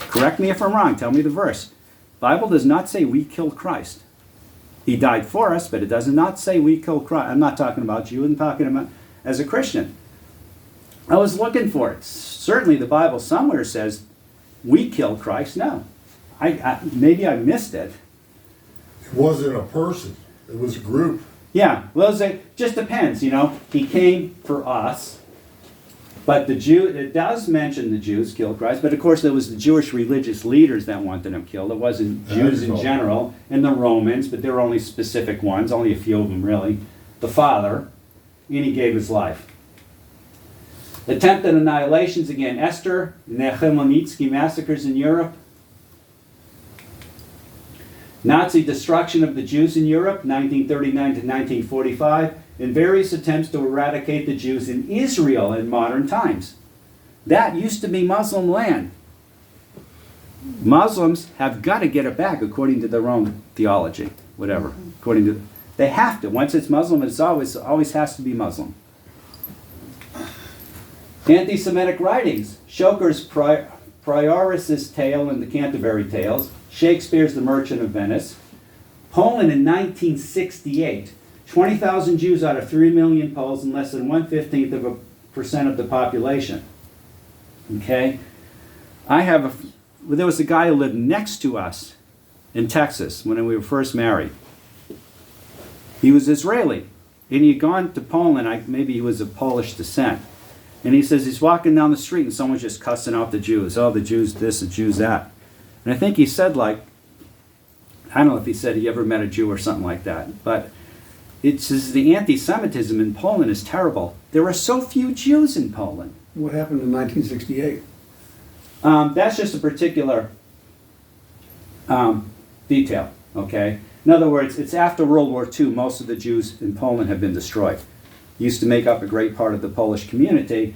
Correct me if I'm wrong. Tell me the verse. The Bible does not say we killed Christ. He died for us, but it does not say we killed Christ. I'm not talking about you. I'm talking about as a Christian. I was looking for it. Certainly the Bible somewhere says we killed Christ. No. Maybe I missed it. It wasn't a person. It was a group. Yeah, well, it just depends, He came for us, but it does mention the Jews killed Christ, but of course there was the Jewish religious leaders that wanted him killed. It wasn't Jews in general, and the Romans, but there were only specific ones, only a few of them really. The Father, and he gave his life. Attempted annihilations, again, Esther, Nechemolnitsky massacres in Europe. Nazi destruction of the Jews in Europe, 1939 to 1945, and various attempts to eradicate the Jews in Israel in modern times. That used to be Muslim land. Muslims have got to get it back according to their own theology, whatever. They have to. Once it's Muslim, it always has to be Muslim. Anti-Semitic writings. Schoker's Prioris's Tale and the Canterbury Tales. Shakespeare's The Merchant of Venice. Poland in 1968. 20,000 Jews out of 3 million Poles and less than 1/15% of the population. Okay? There was a guy who lived next to us in Texas when we were first married. He was Israeli. And he'd gone to Poland, maybe he was of Polish descent. And he says he's walking down the street and someone's just cussing out the Jews. Oh, the Jews this, the Jews that. And I think he said I don't know if he said he ever met a Jew or something like that. But it says the anti-Semitism in Poland is terrible. There are so few Jews in Poland. What happened in 1968? That's just a particular detail, okay? In other words, it's after World War II, most of the Jews in Poland have been destroyed. Used to make up a great part of the Polish community,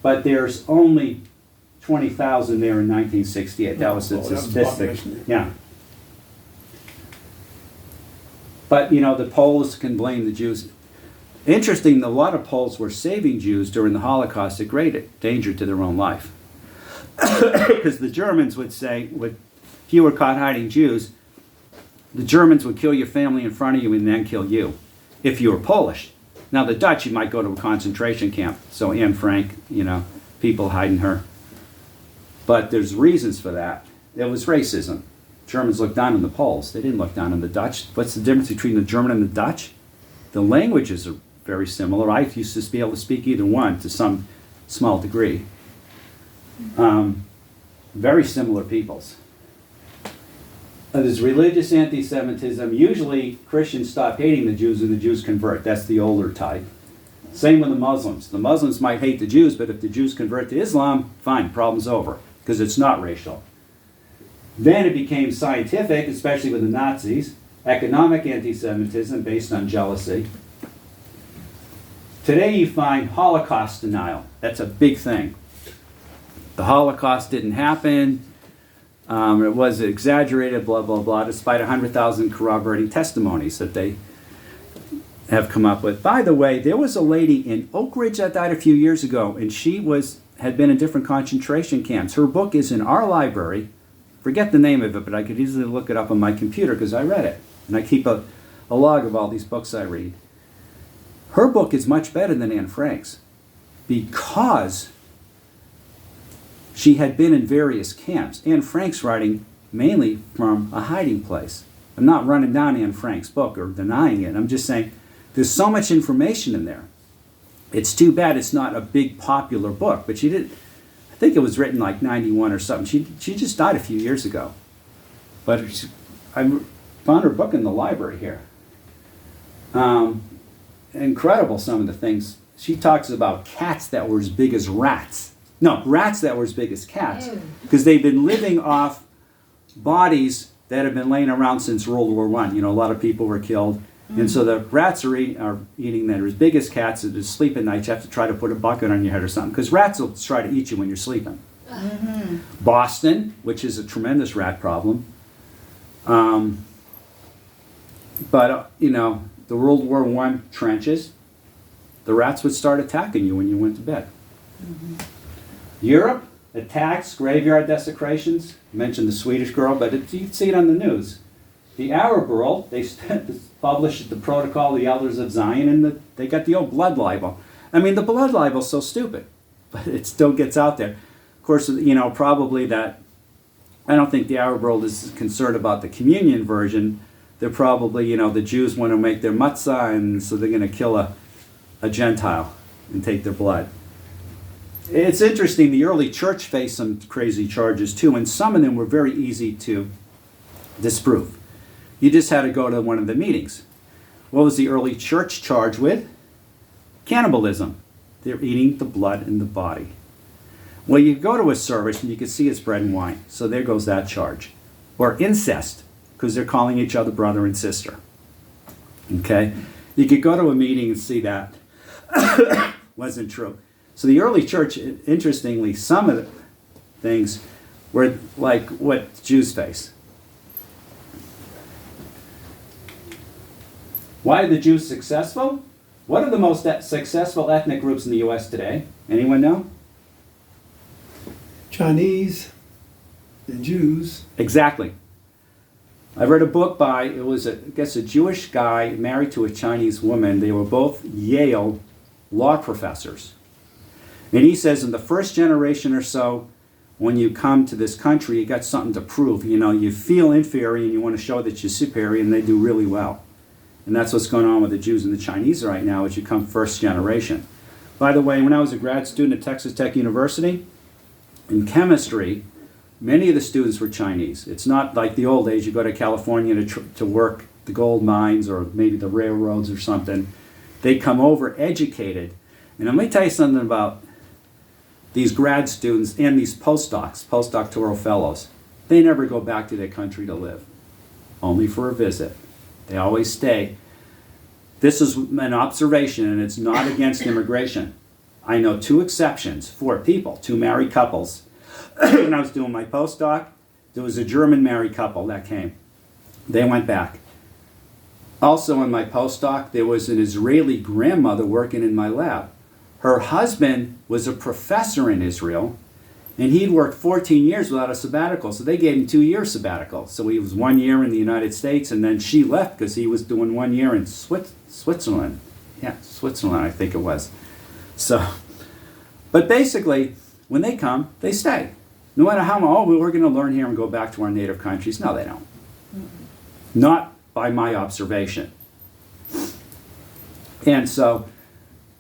but there's only 20,000 there in 1968. That was the statistic. Yeah. But, the Poles can blame the Jews. Interesting, a lot of Poles were saving Jews during the Holocaust at great danger to their own life. Because the Germans would say, if you were caught hiding Jews, the Germans would kill your family in front of you and then kill you, if you were Polish. Now the Dutch, you might go to a concentration camp. So Anne Frank, people hiding her. But there's reasons for that. It was racism. Germans looked down on the Poles. They didn't look down on the Dutch. What's the difference between the German and the Dutch? The languages are very similar. I used to be able to speak either one to some small degree. Very similar peoples. There's religious anti-Semitism. Usually Christians stop hating the Jews and the Jews convert. That's the older type. Same with the Muslims. The Muslims might hate the Jews, but if the Jews convert to Islam, fine, problem's over, because it's not racial. Then it became scientific, especially with the Nazis, economic anti-Semitism based on jealousy. Today you find Holocaust denial. That's a big thing. The Holocaust didn't happen. It was exaggerated, blah, blah, blah, despite 100,000 corroborating testimonies that they have come up with. By the way, there was a lady in Oak Ridge that died a few years ago, and she had been in different concentration camps. Her book is in our library. Forget the name of it, but I could easily look it up on my computer because I read it. And I keep a log of all these books I read. Her book is much better than Anne Frank's because she had been in various camps. Anne Frank's writing mainly from a hiding place. I'm not running down Anne Frank's book or denying it. I'm just saying there's so much information in there. It's too bad it's not a big popular book, but she did. I think it was written like 91 or something. She just died a few years ago. But I found her book in the library here. Incredible, some of the things. She talks about cats that were as big as rats. No, rats that were as big as cats. Because they've been living off bodies that have been laying around since World War I. You know, a lot of people were killed. And so the rats are eating that are as big as cats that just sleep at night. You have to try to put a bucket on your head or something. Because rats will try to eat you when you're sleeping. Boston, which is a tremendous rat problem. But, you know, the World War I trenches, the rats would start attacking you when you went to bed. Europe, attacks, graveyard desecrations. I mentioned the Swedish girl, but you see it on the news. The Arab world, they published the Protocol of the Elders of Zion, and they got the old blood libel. I mean, the blood libel is so stupid, but it still gets out there. Of course, you know, probably that, I don't think the Arab world is concerned about the communion version. They're probably, you know, the Jews want to make their matzah, and so they're going to kill a Gentile and take their blood. It's interesting, the early church faced some crazy charges too, and some of them were very easy to disprove. You just had to go to one of the meetings. What was the early church charged with? Cannibalism. They're eating the blood in the body. Well, you go to a service and you can see it's bread and wine, so there goes that charge. Or incest, because they're calling each other brother and sister. Okay? You could go to a meeting and see that. Wasn't true. So the early church, interestingly, some of the things were like what Jews face. Why are the Jews successful? What are the most successful ethnic groups in the U.S. today? Anyone know? Chinese and Jews. Exactly. I read a book by, it was, I guess, a Jewish guy married to a Chinese woman. They were both Yale law professors. And he says in the first generation or so, when you come to this country, you got something to prove. You know, you feel inferior and you want to show that you're superior, and they do really well. And that's what's going on with the Jews and the Chinese right now as you come first generation. By the way, when I was a grad student at Texas Tech University, in chemistry, many of the students were Chinese. It's not like the old days, you go to California to work the gold mines or maybe the railroads or something. They come over educated. And let me tell you something about these grad students and these postdoctoral fellows. They never go back to their country to live, only for a visit. They always stay. This is an observation, and it's not against immigration. I know two exceptions, 4 people, 2 married couples. When I was doing my postdoc, there was a German married couple that came. They went back. Also in my postdoc, there was an Israeli grandmother working in my lab. Her husband was a professor in Israel, and he'd worked 14 years without a sabbatical, so they gave him 2 years sabbatical. So he was 1 year in the United States, and then she left because he was doing 1 year in Switzerland. Yeah, Switzerland, I think it was. So, but basically, when they come, they stay. No matter how much, we're going to learn here and go back to our native countries. No, they don't. Not by my observation. And so,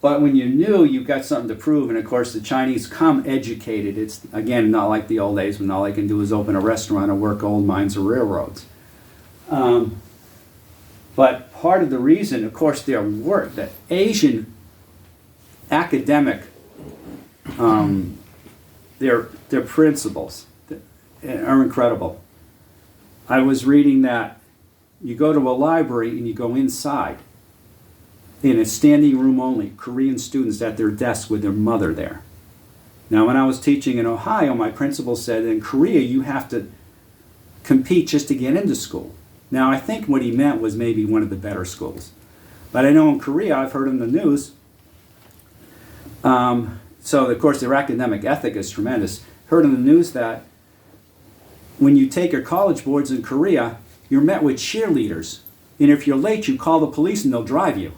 But when you're new, you've got something to prove. And of course, the Chinese come educated. It's, again, not like the old days when all they can do is open a restaurant or work gold mines or railroads. But part of the reason, of course, their work, the Asian academic, their principles are incredible. I was reading that you go to a library and you go inside, in a standing room only, Korean students at their desk with their mother there. Now, when I was teaching in Ohio, my principal said, in Korea, you have to compete just to get into school. Now, I think what he meant was maybe one of the better schools. But I know in Korea, I've heard in the news, so of course their academic ethic is tremendous. Heard in the news that when you take your college boards in Korea, you're met with cheerleaders. And if you're late, you call the police and they'll drive you.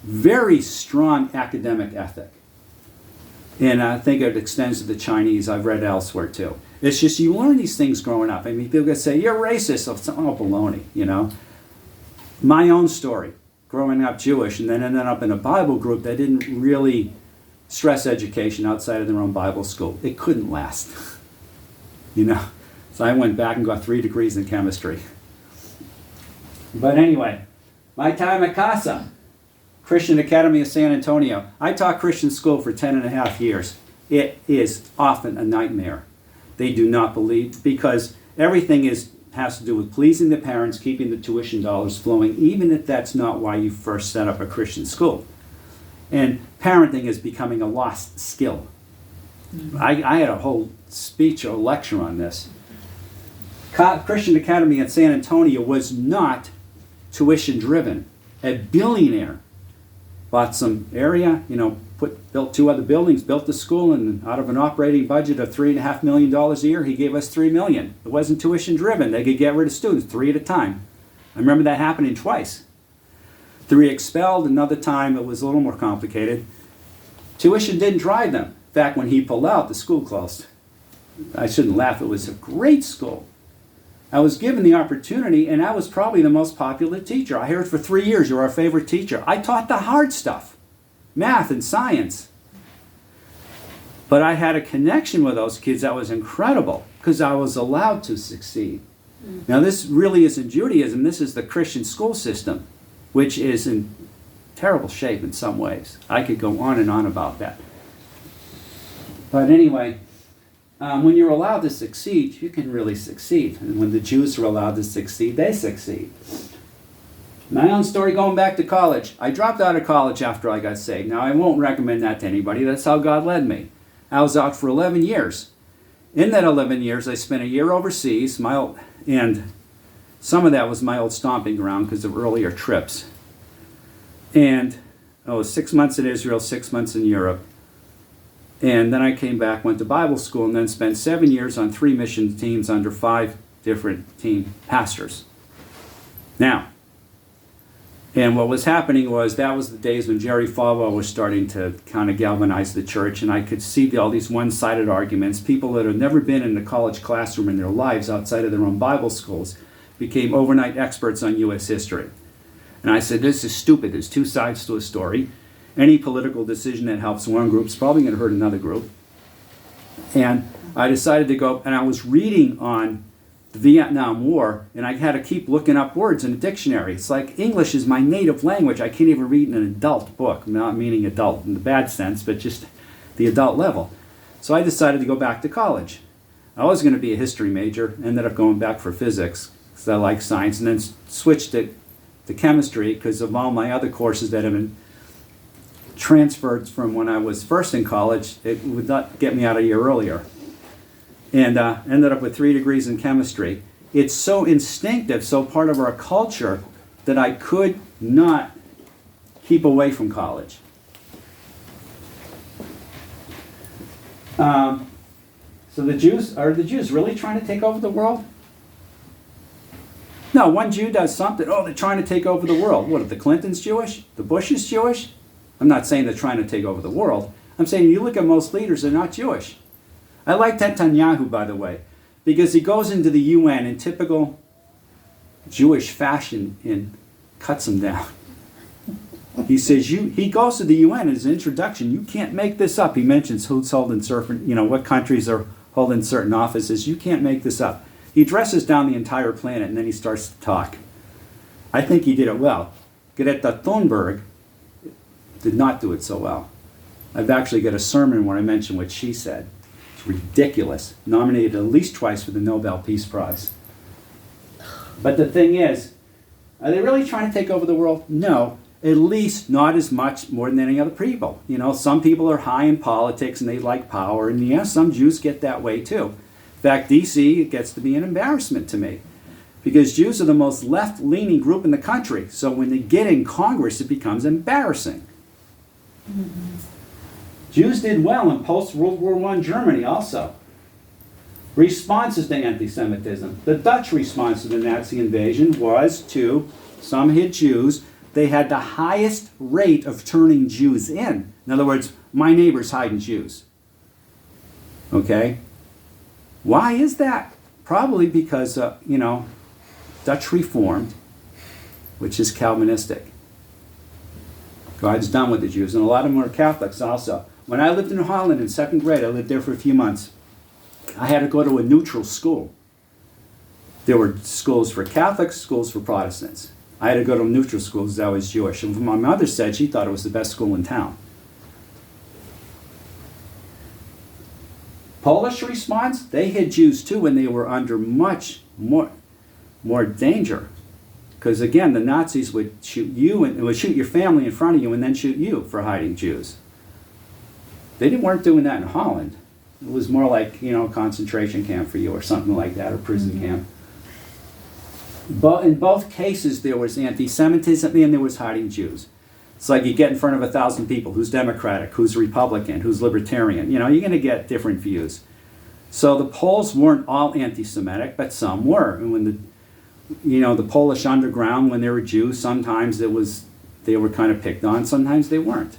Very strong academic ethic. And I think it extends to the Chinese. I've read elsewhere too. It's just you learn these things growing up. I mean, people can say, you're racist. Oh, baloney, you know. My own story, growing up Jewish and then ended up in a Bible group that didn't really stress education outside of their own Bible school. It couldn't last, you know. So I went back and got 3 degrees in chemistry. But anyway, my time at CASA, Christian Academy of San Antonio. I taught Christian school for 10.5 years. It is often a nightmare. They do not believe, because everything has to do with pleasing the parents, keeping the tuition dollars flowing, even if that's not why you first set up a Christian school. And parenting is becoming a lost skill. I had a whole speech or lecture on this. Christian Academy at San Antonio was not tuition driven. A billionaire bought some area, you know, built 2 other buildings, built the school, and out of an operating budget of $3.5 million a year, he gave us $3 million. It wasn't tuition driven. They could get rid of students 3 at a time. I remember that happening twice. 3 expelled, another time it was a little more complicated. Tuition didn't drive them. In fact, when he pulled out, the school closed. I shouldn't laugh, it was a great school. I was given the opportunity, and I was probably the most popular teacher. I heard for 3 years, you're our favorite teacher. I taught the hard stuff, math and science. But I had a connection with those kids that was incredible, because I was allowed to succeed. Now, this really isn't Judaism. This is the Christian school system, which is in terrible shape in some ways. I could go on and on about that. But anyway, when you're allowed to succeed, you can really succeed. And when the Jews are allowed to succeed, they succeed. My own story going back to college. I dropped out of college after I got saved. Now, I won't recommend that to anybody. That's how God led me. I was out for 11 years. In that 11 years, I spent a year overseas, and some of that was my old stomping ground because of earlier trips. And I was 6 months in Israel, 6 months in Europe. And then I came back, went to Bible school, and then spent 7 years on 3 mission teams under 5 different team pastors. Now, and what was happening was that was the days when Jerry Falwell was starting to kind of galvanize the church, and I could see all these one-sided arguments. People that had never been in a college classroom in their lives outside of their own Bible schools became overnight experts on U.S. history. And I said, this is stupid. There's 2 sides to a story. Any political decision that helps one group is probably going to hurt another group. And I decided to go, and I was reading on the Vietnam War, and I had to keep looking up words in a dictionary. It's like English is my native language. I can't even read in an adult book, not meaning adult in the bad sense, but just the adult level. So I decided to go back to college. I was going to be a history major, ended up going back for physics, because I like science, and then switched it to chemistry because of all my other courses that have been transferred from when I was first in college. It would not get me out a year earlier. And ended up with 3 degrees in chemistry. It's so instinctive, so part of our culture, that I could not keep away from college. So are the Jews really trying to take over the world? No, one Jew does something, oh, they're trying to take over the world. What, are the Clintons Jewish? The Bushes Jewish? I'm not saying they're trying to take over the world. I'm saying you look at most leaders, they're not Jewish. I like Netanyahu, by the way, because he goes into the UN in typical Jewish fashion and cuts them down. He says, he goes to the UN in his introduction, you can't make this up. He mentions who's holding certain, what countries are holding certain offices. You can't make this up. He addresses down the entire planet, and then he starts to talk. I think he did it well. Greta Thunberg did not do it so well. I've actually got a sermon where I mention what she said. It's ridiculous. Nominated at least twice for the Nobel Peace Prize. But the thing is, are they really trying to take over the world? No. At least not as much more than any other people. Some people are high in politics and they like power, and yes, some Jews get that way too. In fact, DC gets to be an embarrassment to me, because Jews are the most left-leaning group in the country, so when they get in Congress, it becomes embarrassing. Mm-hmm. Jews did well in post-World War I Germany also. Responses to anti-Semitism. The Dutch response to the Nazi invasion was to, some hid Jews, they had the highest rate of turning Jews in. In other words, my neighbor's hiding Jews. Okay? Why is that? Probably because, Dutch Reformed, which is Calvinistic. God's done with the Jews, and a lot of them are Catholics also. When I lived in Holland in second grade, I lived there for a few months, I had to go to a neutral school. There were schools for Catholics, schools for Protestants. I had to go to a neutral school because I was Jewish. And my mother said she thought it was the best school in town. Polish response, they hid Jews too when they were under much more danger. Because again, the Nazis would shoot you and would shoot your family in front of you and then shoot you for hiding Jews. They weren't doing that in Holland. It was more like, a concentration camp for you or something like that, or prison camp. But in both cases, there was anti-Semitism and there was hiding Jews. It's like you get in front of 1,000 people. Who's Democratic? Who's Republican? Who's Libertarian? You're going to get different views. So the Poles weren't all anti-Semitic, but some were. And when the Polish underground, when they were Jews, sometimes they were kind of picked on, sometimes they weren't.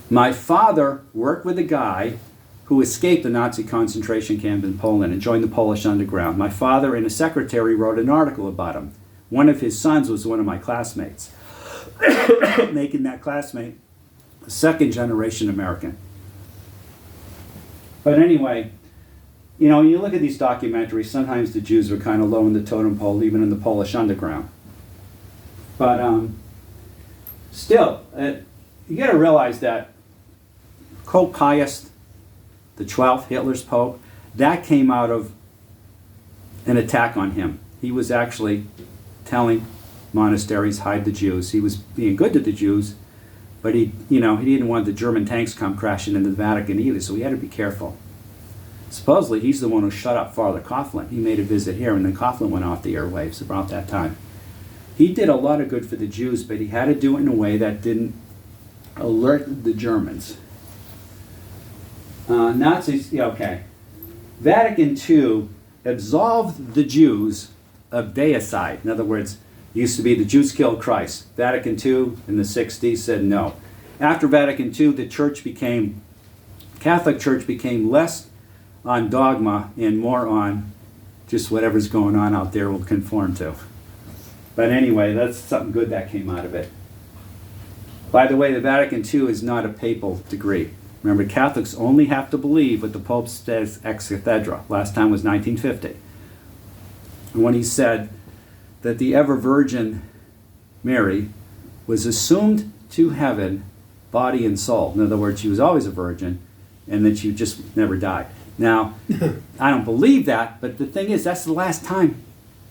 My father worked with a guy who escaped the Nazi concentration camp in Poland and joined the Polish underground. My father and a secretary wrote an article about him. One of his sons was one of my classmates, making that classmate a second generation American. But anyway, when you look at these documentaries, sometimes the Jews are kind of low in the totem pole, even in the Polish underground. But still, you got to realize that Pope Pius the 12th, Hitler's Pope, that came out of an attack on him. He was actually telling monasteries, hide the Jews. He was being good to the Jews, but he didn't want the German tanks come crashing into the Vatican either, so he had to be careful. Supposedly, he's the one who shut up Father Coughlin. He made a visit here, and then Coughlin went off the airwaves about that time. He did a lot of good for the Jews, but he had to do it in a way that didn't alert the Germans. Nazis, okay. Vatican II absolved the Jews of deicide. In other words, it used to be the Jews killed Christ. Vatican II in the 60s said no. After Vatican II, the Catholic Church became less on dogma and more on just whatever's going on out there will conform to. But anyway, that's something good that came out of it. By the way, the Vatican II is not a papal degree. Remember, Catholics only have to believe what the Pope says ex cathedra. Last time was 1950. When he said that the ever-Virgin Mary was assumed to heaven, body and soul. In other words, she was always a virgin, and that she just never died. Now, I don't believe that, but the thing is, that's the last time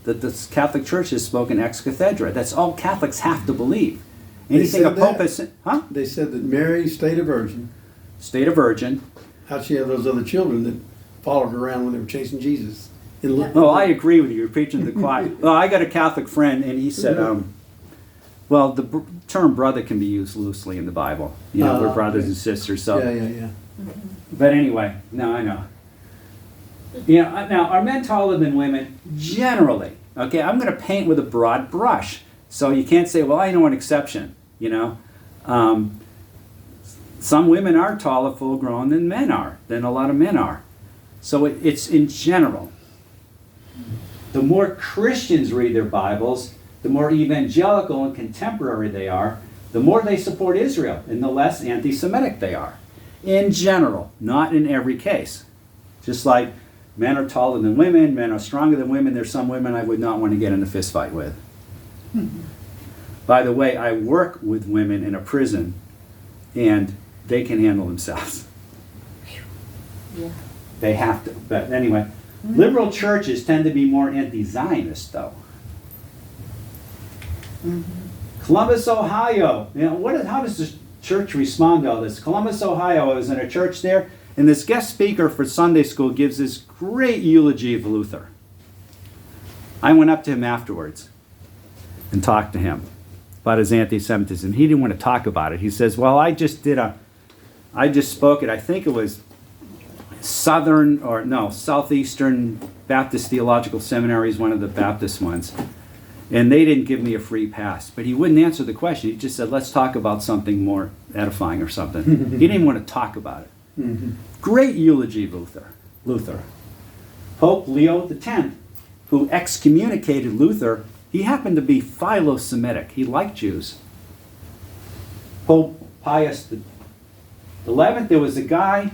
that the Catholic Church has spoken ex cathedra. That's all Catholics have to believe. Anything a Pope has... Huh? They said that Mary stayed a virgin. Stayed a virgin. How'd she have those other children that followed her around when they were chasing Jesus? Oh, I agree with you. You're preaching to the choir. Well, I got a Catholic friend, and he said, well, the term brother can be used loosely in the Bible. We're brothers and sisters. So. Yeah. But anyway, no, I know. Now, are men taller than women? Generally. Okay, I'm going to paint with a broad brush. So you can't say, well, I know an exception, Some women are taller, full-grown than a lot of men are. So it's in general. The more Christians read their Bibles, the more evangelical and contemporary they are, the more they support Israel and the less anti-Semitic they are. In general, not in every case. Just like men are taller than women, men are stronger than women, there's some women I would not want to get in a fist fight with. By the way, I work with women in a prison and they can handle themselves. Yeah. They have to. But anyway, liberal churches tend to be more anti-Zionist though. Columbus, Ohio. You know, how does the church respond to all this? Columbus, Ohio, I was in a church there, and this guest speaker for Sunday school gives this great eulogy of Luther. I went up to him afterwards and talked to him about his anti-Semitism. He didn't want to talk about it. He says, well, I just spoke at, I think it was Southeastern Baptist Theological Seminary is one of the Baptist ones. And they didn't give me a free pass. But he wouldn't answer the question. He just said, let's talk about something more edifying or something. He didn't even want to talk about it. Great eulogy of Luther. Pope Leo X, who excommunicated Luther, he happened to be philo-Semitic. He liked Jews. Pope Pius XI, there was a guy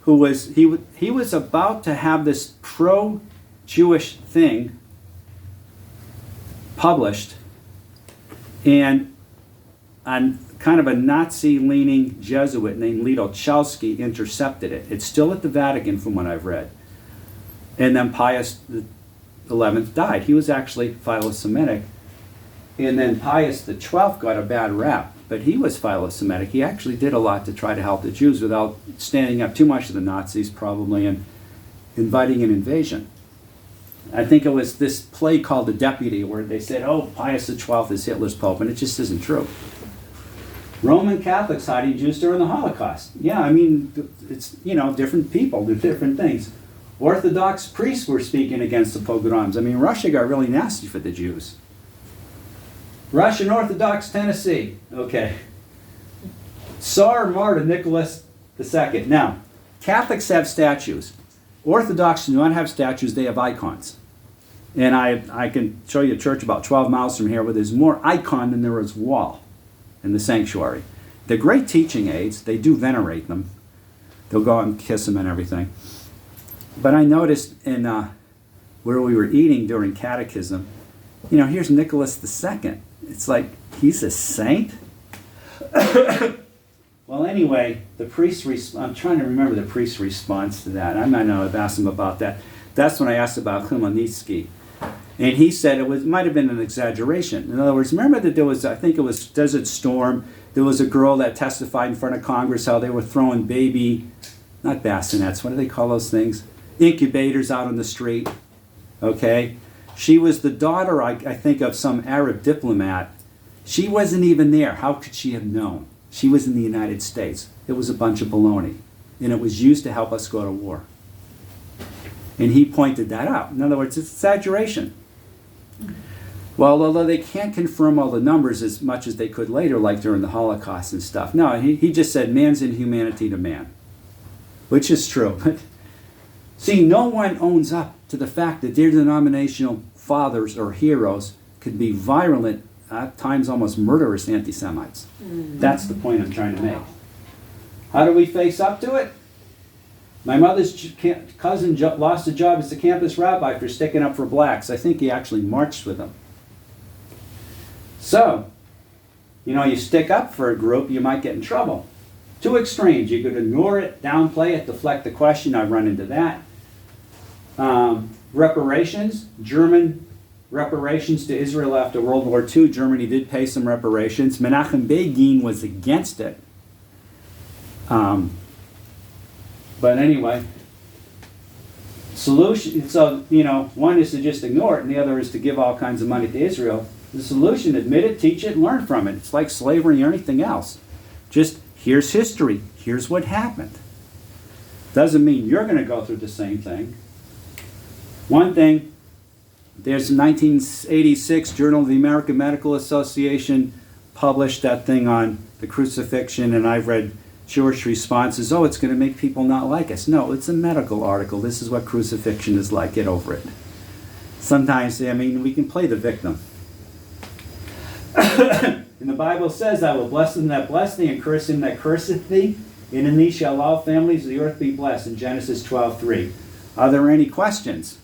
who was, he was about to have this pro-Jewish thing published, and kind of a Nazi-leaning Jesuit named Lito Chalsky intercepted it. It's still at the Vatican from what I've read. And then Pius XI died. He was actually philo-Semitic. And then Pius XII got a bad rap, but he was philo-Semitic. He actually did a lot to try to help the Jews without standing up too much to the Nazis, probably, and inviting an invasion. I think it was this play called The Deputy, where they said, oh, Pius XII is Hitler's Pope, and it just isn't true. Roman Catholics hiding Jews during the Holocaust. Yeah, I mean, it's, you know, different people do different things. Orthodox priests were speaking against the pogroms. I mean, Russia got really nasty for the Jews. Russian Orthodox Tennessee. Okay. Tsar Martin Nicholas II. Now, Catholics have statues. Orthodox do not have statues, they have icons. And I can show you a church about 12 miles from here where there's more icon than there is wall in the sanctuary. They're great teaching aids. They do venerate them. They'll go out and kiss them and everything. But I noticed in where we were eating during catechism, you know, here's Nicholas II. It's like, he's a saint? Well, anyway, the priest, I'm trying to remember the priest's response to that. I might not have asked him about that. That's when I asked about Khmelnytsky. And he said it might have been an exaggeration. In other words, remember that there was, I think it was Desert Storm, there was a girl that testified in front of Congress how they were throwing not bassinets, what do they call those things? Incubators out on the street, okay? She was the daughter, I think, of some Arab diplomat. She wasn't even there. How could she have known? She was in the United States. It was a bunch of baloney. And it was used to help us go to war. And he pointed that out. In other words, it's exaggeration. Well, although they can't confirm all the numbers as much as they could later, like during the Holocaust and stuff. No, he just said man's inhumanity to man, which is true. But see, no one owns up to the fact that their denominational fathers or heroes could be virulent, at times almost murderous anti-Semites. That's the point I'm trying to make. How do we face up to it? My mother's cousin lost a job as a campus rabbi for sticking up for blacks. I think he actually marched with them. So, you know, you stick up for a group, you might get in trouble. Two extremes. You could ignore it, downplay it, deflect the question. I've run into that. Reparations. German reparations to Israel after World War II. Germany did pay some reparations. Menachem Begin was against it. But anyway, solution, so, you know, one is to just ignore it and the other is to give all kinds of money to Israel. The solution, admit it, teach it, and learn from it. It's like slavery or anything else. Just, here's history. Here's what happened. Doesn't mean you're going to go through the same thing. One thing, there's a 1986 Journal of the American Medical Association published that thing on the crucifixion, and I've read Jewish responses, oh, it's going to make people not like us. No, it's a medical article. This is what crucifixion is like. Get over it. Sometimes, I mean, we can play the victim. And the Bible says, I will bless them that bless thee, and curse him that curseth thee. And in thee shall all families of the earth be blessed, in Genesis 12:3. Are there any questions?